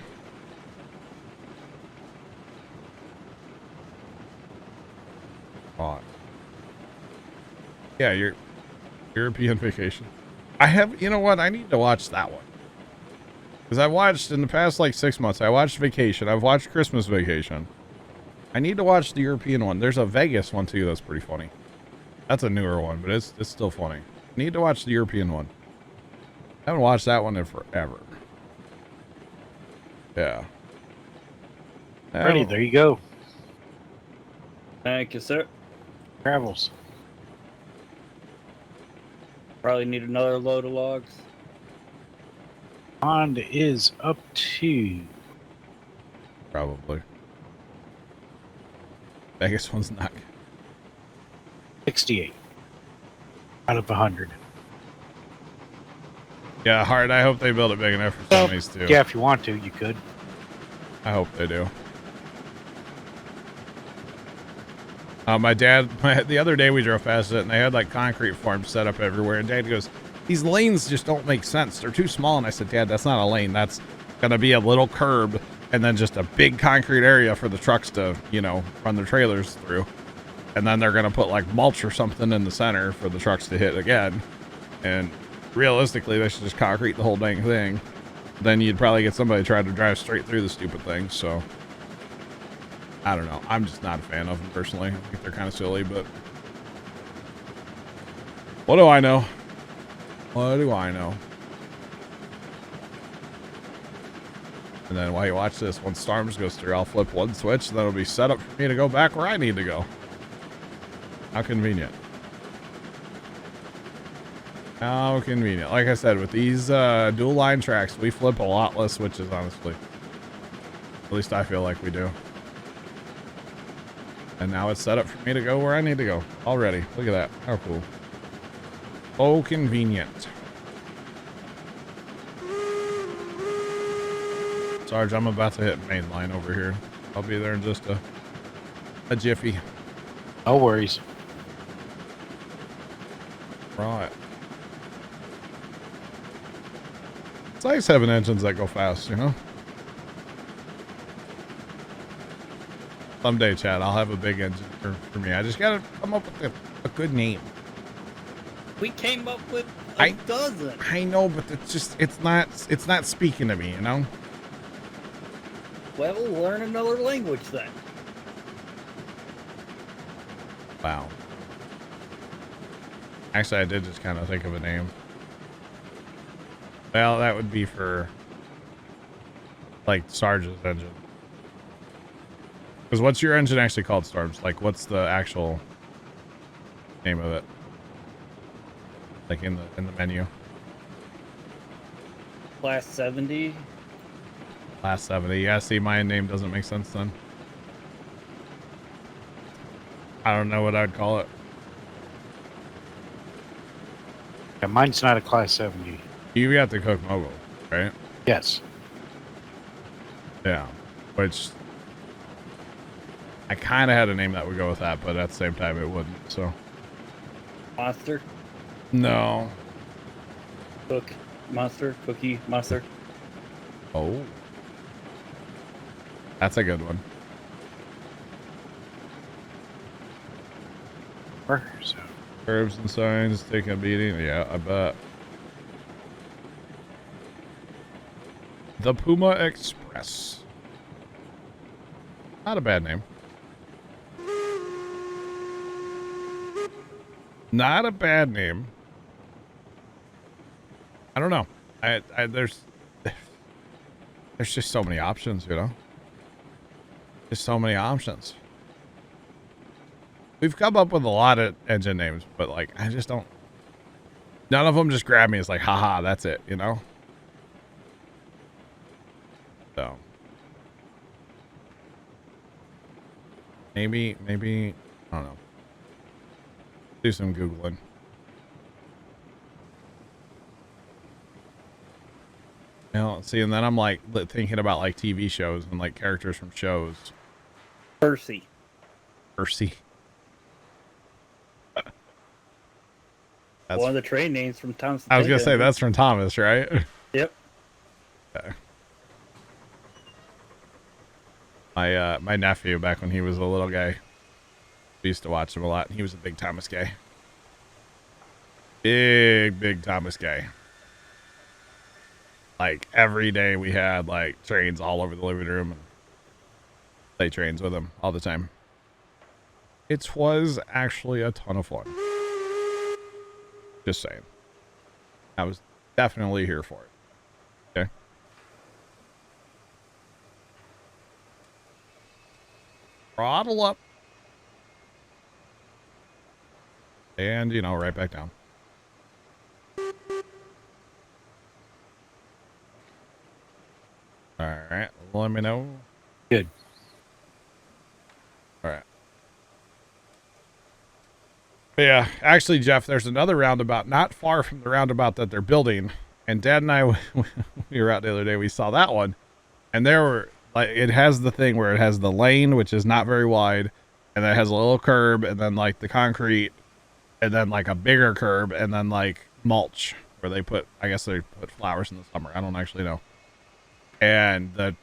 On. Yeah, your European vacation. I have, you know what? I need to watch that one. Because I watched in the past like 6 months, I watched Vacation. I've watched Christmas Vacation. I need to watch the European one. There's a Vegas one too that's pretty funny. That's a newer one, but it's still funny. Need to watch the European one. I haven't watched that one in forever. Yeah. Ready, there you go. Thank you, sir. Travels. Probably need another load of logs. Pond is up to Probably. Vegas one's not good. 68 out of 100. Yeah, hard. I hope they build it big enough for some of these too. Yeah, if you want to, you could. I hope they do. My dad, the other day we drove past it and they had like concrete forms set up everywhere. And Dad goes, these lanes just don't make sense. They're too small. And I said, Dad, that's not a lane. That's going to be a little curb and then just a big concrete area for the trucks to, you know, run their trailers through. And then they're going to put like mulch or something in the center for the trucks to hit again. And realistically, they should just concrete the whole dang thing. Then you'd probably get somebody trying to drive straight through the stupid thing. So I don't know. I'm just not a fan of them personally. I think they're kind of silly, but what do I know? What do I know? And then while you watch this, once Storms goes through, I'll flip one switch, and then it'll be set up for me to go back where I need to go. How convenient. How convenient. Like I said, with these dual line tracks, we flip a lot less switches, honestly. At least I feel like we do. And now it's set up for me to go where I need to go already. Look at that. How cool. Oh, convenient. Sarge, I'm about to hit main line over here. I'll be there in just a jiffy. No worries. Right. It's nice having engines that go fast, you know? Someday, Chad, I'll have a big engine for me. I just gotta come up with a good name. We came up with a dozen. I know, but it's not speaking to me, you know? Well, learn another language then. Wow. Actually, I did just kind of think of a name. Well, that would be for like Sarge's engine. Because what's your engine actually called, Storms? Like, what's the actual name of it? Like in the menu. Class 70. Class 70. Yeah, see, my name doesn't make sense then. I don't know what I'd call it. Yeah, mine's not a Class 70. You got the Coke Mogul, right? Yes. Yeah, which I kind of had a name that would go with that, but at the same time it wouldn't. So Monster, no. cookie, monster. Oh, that's a good one. So, Curbs and signs taking a beating. Yeah, I bet. The Puma Express. Not a bad name. Not a bad name. I don't know. There's just so many options, you know. Just so many options. We've come up with a lot of engine names, but like I just don't. None of them just grab me. It's like, haha, that's it, you know. So maybe I don't know. Do some Googling. You know, see, and then I'm like thinking about like TV shows and like characters from shows. Percy. Percy. That's, One of the train names from Thomas. I was gonna say that's from Thomas, right? Yep. Okay. My nephew, back when he was a little guy, we used to watch him a lot. He was a big Thomas guy. Big Thomas guy. Like every day we had like trains all over the living room and play trains with him all the time. It was actually a ton of fun. Just saying. I was definitely here for it. Okay. Throttle up. And, you know, right back down. All right. Let me know. good. All right. But yeah, actually, Jeff, there's another roundabout not far from the roundabout that they're building. And Dad and I, we were out the other day, we saw that one. And there were, like, it has the thing where it has the lane, which is not very wide. And then it has a little curb, and then, like, the concrete. And then, like, a bigger curb, and then, like, mulch. Where they put, I guess they put flowers in the summer. I don't actually know. And the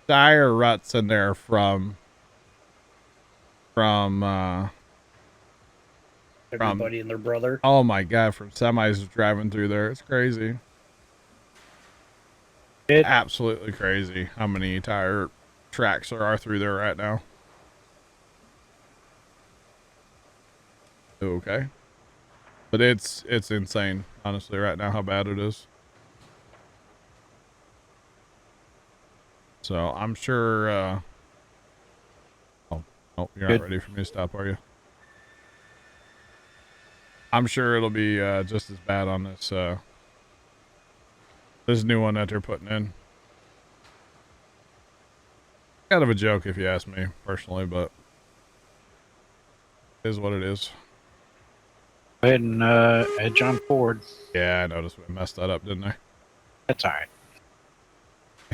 tire ruts in there from Everybody and their brother. oh my god, from semis driving through there. It's crazy. Absolutely crazy how many tire tracks there are through there right now. Okay. But it's insane, honestly, right now how bad it is. So I'm sure oh, you're not ready for me to stop, are you? I'm sure it'll be just as bad on this this new one that they're putting in. Kind of a joke if you ask me personally, but it is what it is. Go ahead and edge on forward. Yeah, I noticed we messed that up, didn't I? That's all right.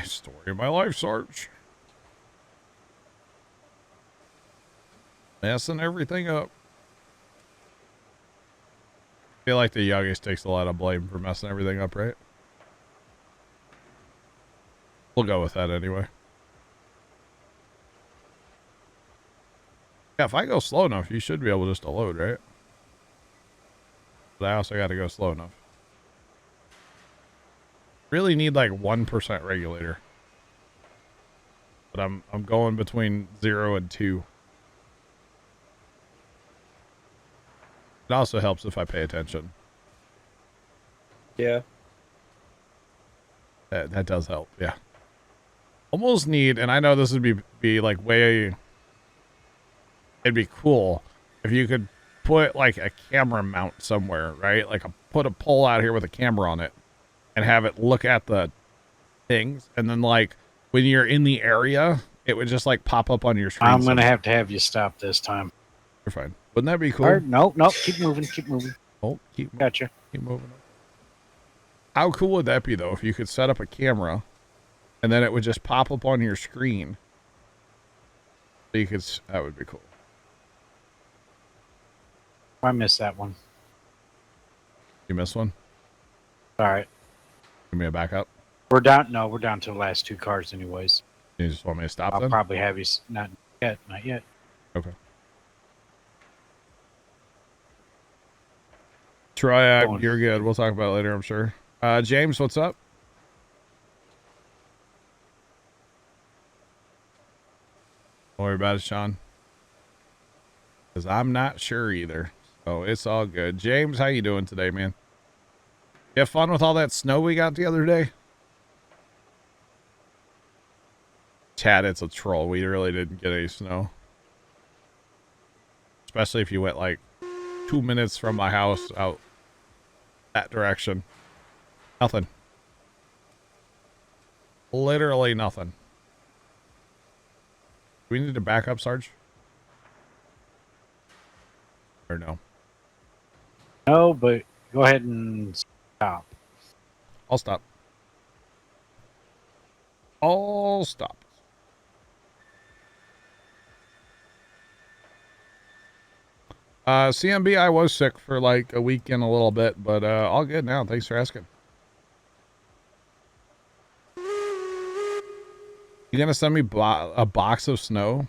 Story of my life, Sarge. Messing everything up. I feel like the youngest takes a lot of blame for messing everything up, right? We'll go with that anyway. Yeah, if I go slow enough, you should be able just to load, right? But I also got to go slow enough. Really need like 1% regulator. But I'm going between 0 and 2. It also helps if I pay attention. Yeah. That does help, yeah. Almost need, and I know this would be like way, it'd be cool if you could put like a camera mount somewhere, right? Like put a pole out here with a camera on it and have it look at the things. And then like when you're in the area, it would just like pop up on your screen. I'm going to have you stop this time. You're fine. Wouldn't that be cool? Or, nope, keep moving. Oh, keep Gotcha. moving. How cool would that be though if you could set up a camera and then it would just pop up on your screen. So you could, that would be cool. I missed that one. You missed one? All right. Give me a backup. We're down. No, we're down to the last 2 cars, anyways. You just want me to stop I'll then? probably have you. Not yet. Not yet. Okay. Troy, you're good. We'll talk about it later, I'm sure. James, what's up? Don't worry about it, Sean. Because I'm not sure either. So it's all good. James, how you doing today, man? You have fun with all that snow we got the other day? Chad, it's a troll. We really didn't get any snow. Especially if you went like 2 minutes from my house out that direction. Nothing. Literally nothing. Do we need to back up, Sarge? Or no? No, but go ahead and stop. I'll stop. I'll stop. CMB, I was sick for like a week and a little bit, but all good now. Thanks for asking. You gonna send me a box of snow?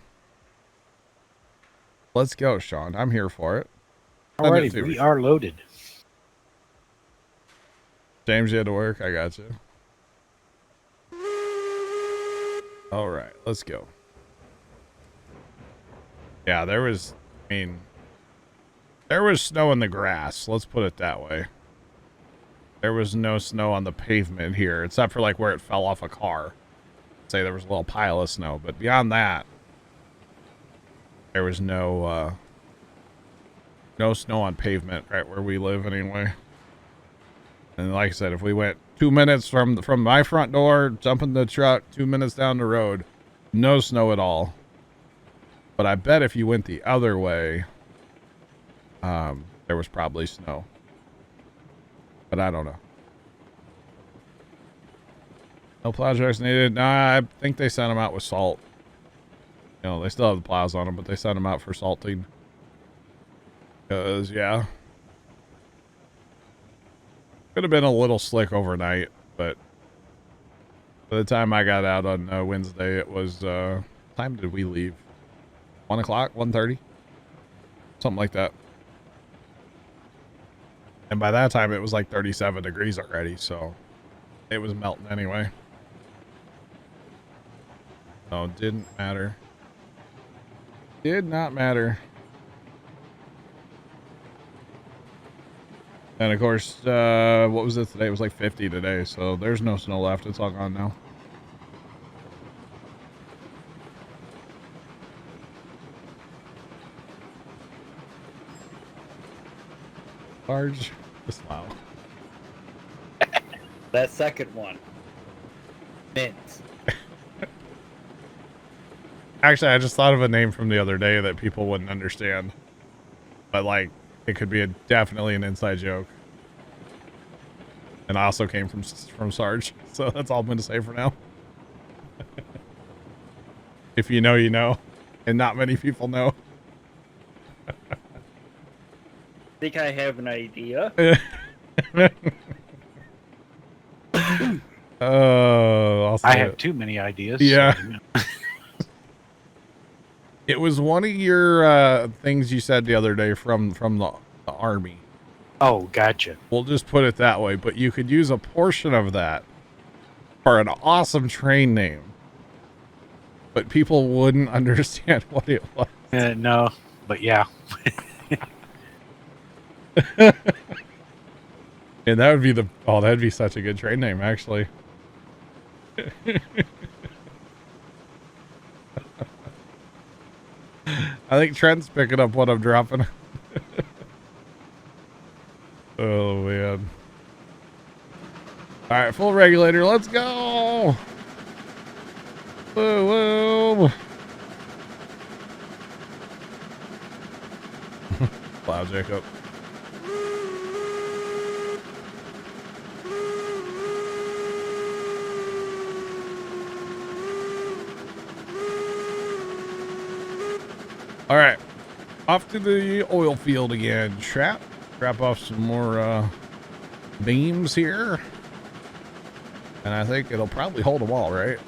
Let's go, Sean. I'm here for it. Alrighty, we are loaded. James, you had to work. I got you. All right, let's go. Yeah, there was snow in the grass. Let's put it that way. There was no snow on the pavement here, except for like where it fell off a car. Say there was a little pile of snow, but beyond that, there was no snow on pavement right where we live anyway. And like I said, if we went 2 minutes from my front door, jump in the truck, 2 minutes down the road, no snow at all. But I bet if you went the other way, there was probably snow. But I don't know. No plow trucks needed. Nah, I think they sent them out with salt. You know, they still have the plows on them, but they sent them out for salting. Because, yeah. Could have been a little slick overnight, but by the time I got out on Wednesday, it was, what time did we leave? 1 o'clock? 1:30? Something like that. And by that time, it was like 37 degrees already, so it was melting anyway. So it didn't matter. Did not matter. And of course, what was it today? It was like 50 today, so there's no snow left. It's all gone now. Large. Just wow. That second one. Mint. Actually, I just thought of a name from the other day that people wouldn't understand. But, like, it could be definitely an inside joke. And also came from Sarge. So that's all I'm going to say for now. If you know, you know. And not many people know. Think I have an idea. I have too many ideas. Yeah. So, It was one of your things you said the other day from the army. oh, gotcha. We'll just put it that way. But you could use a portion of that for an awesome train name. But people wouldn't understand what it was. No, but yeah. And that would be that'd be such a good train name, actually. I think Trent's picking up what I'm dropping. Oh, man. All right, full regulator. Let's go. Whoa, whoa. Plow, Jacob. All right, off to the oil field again. Trap off some more beams here, and I think it'll probably hold them all, right?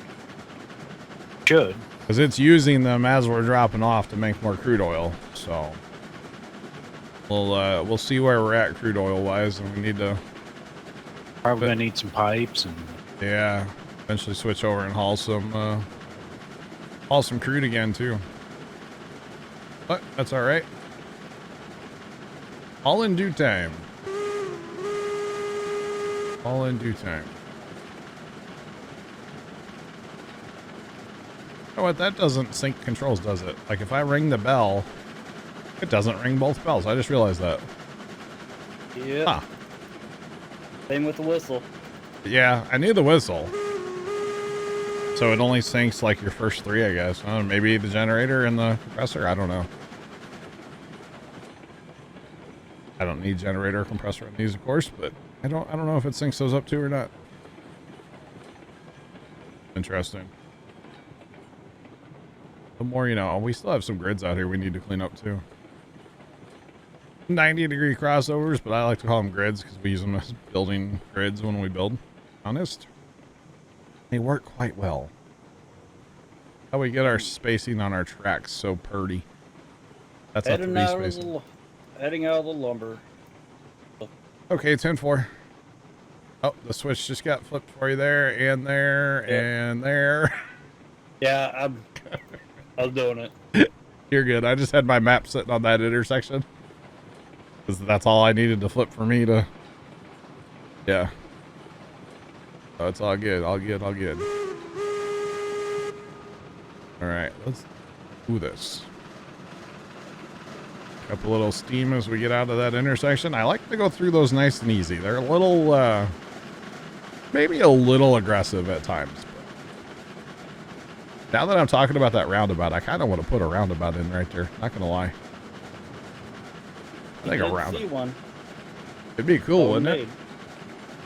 Should. Because it's using them as we're dropping off to make more crude oil. So we'll see where we're at crude oil wise, and we need to Probably gonna need some pipes and eventually switch over and haul some crude again too. But that's all right. All in due time. All in due time. You know what? That doesn't sync controls, does it? Like if I ring the bell, it doesn't ring both bells. I just realized that. Yeah. Huh. Same with the whistle. Yeah, I knew the whistle. So it only syncs like your first three, I guess. Maybe the generator and the compressor. I don't know. I don't need generator or compressor on these, of course, but I don't know if it syncs those up too or not. Interesting. The more you know. We still have some grids out here we need to clean up too. 90-degree crossovers, but I like to call them grids because we use them as building grids when we build. Honest, they work quite well. How we get our spacing on our tracks so purty. That's not the B spacing. Heading out of the lumber. Okay, 10-4. Oh, the switch just got flipped for you there, and there, and there. Yeah, I'm doing it. You're good. I just had my map sitting on that intersection. Because that's all I needed to flip for me to... Yeah. Oh, it's all good. All good. All good. Alright, let's do this. Couple little steam as we get out of that intersection. I like to go through those nice and easy. They're a little, maybe a little aggressive at times. But now that I'm talking about that roundabout, I kind of want to put a roundabout in right there. Not gonna lie. I think a roundabout. It'd be cool, wouldn't it?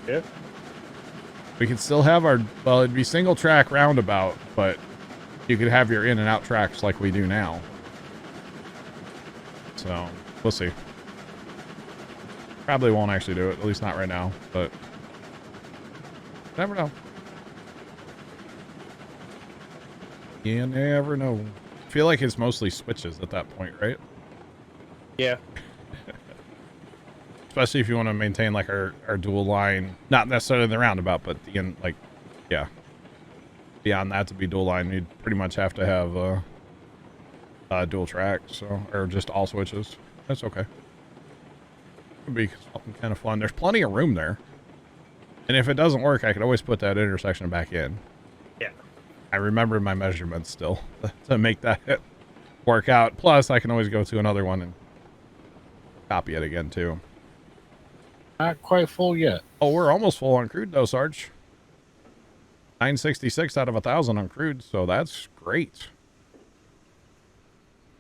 Yeah. We could still have our, well, it'd be single track roundabout, but you could have your in and out tracks like we do now. So, we'll see. Probably won't actually do it, at least not right now, but never know. You never know. I feel like it's mostly switches at that point, right? Yeah. Especially if you want to maintain like our dual line, not necessarily the roundabout, but the end, like, yeah. Beyond that to be dual line, you'd pretty much have to have dual track, so, or just all switches. That's okay. Could be something kind of fun. There's plenty of room there. And if it doesn't work, I could always put that intersection back in. Yeah. I remember my measurements still to make that work out. Plus, I can always go to another one and copy it again, too. Not quite full yet. Oh, we're almost full on crude, though, Sarge. 966 out of 1,000 on crude, so that's great.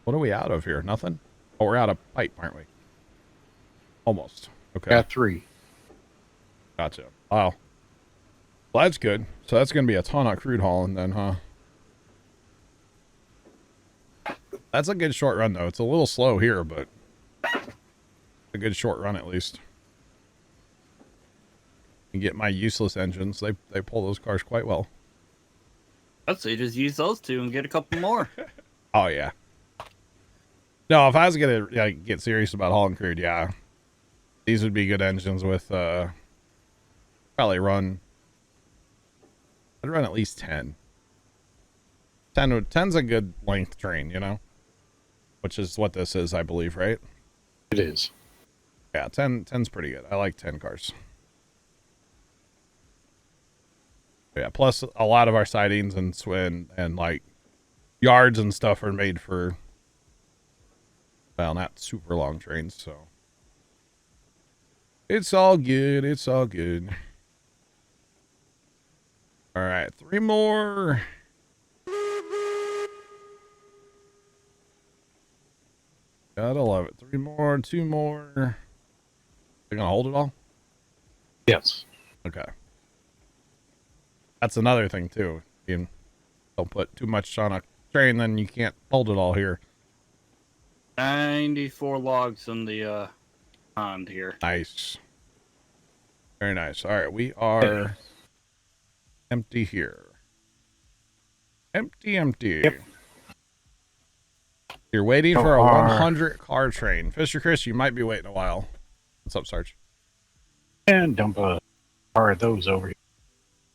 What are we out of here? Nothing? Oh, we're out of pipe, aren't we? Almost. Okay. Got 3. Gotcha. Wow. Well, that's good. So that's going to be a ton of crude hauling then, huh? That's a good short run, though. It's a little slow here, but a good short run at least. And get my useless engines. They pull those cars quite well. I'd say just use those two and get a couple more. Oh, yeah. No, if I was going to get serious about hauling crude, yeah. These would be good engines with, probably run, I'd run at least 10. 10's a good length train, you know? Which is what this is, I believe, right? It is. Yeah, 10's pretty good. I like 10 cars. Yeah, plus a lot of our sidings and like yards and stuff are made for, well, not super long trains, so it's all good. It's all good. All right, 3 more. Gotta love it. 3 more, 2 more. They're gonna hold it all? Yes. Okay. That's another thing too. You don't put too much on a train, then you can't hold it all here. 94 logs in the pond here. Nice. Very nice. All right, we are empty here. Empty. Yep. You're waiting So for a far- 100 car train. Fisher Chris, you might be waiting a while. What's up, Sarge? And dump a car of those over here.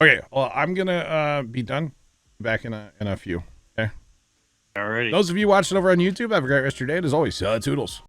Okay, well, I'm gonna be done. Back in a few. Okay. Alrighty. Those of you watching over on YouTube, have a great rest of your day. And as always, toodles.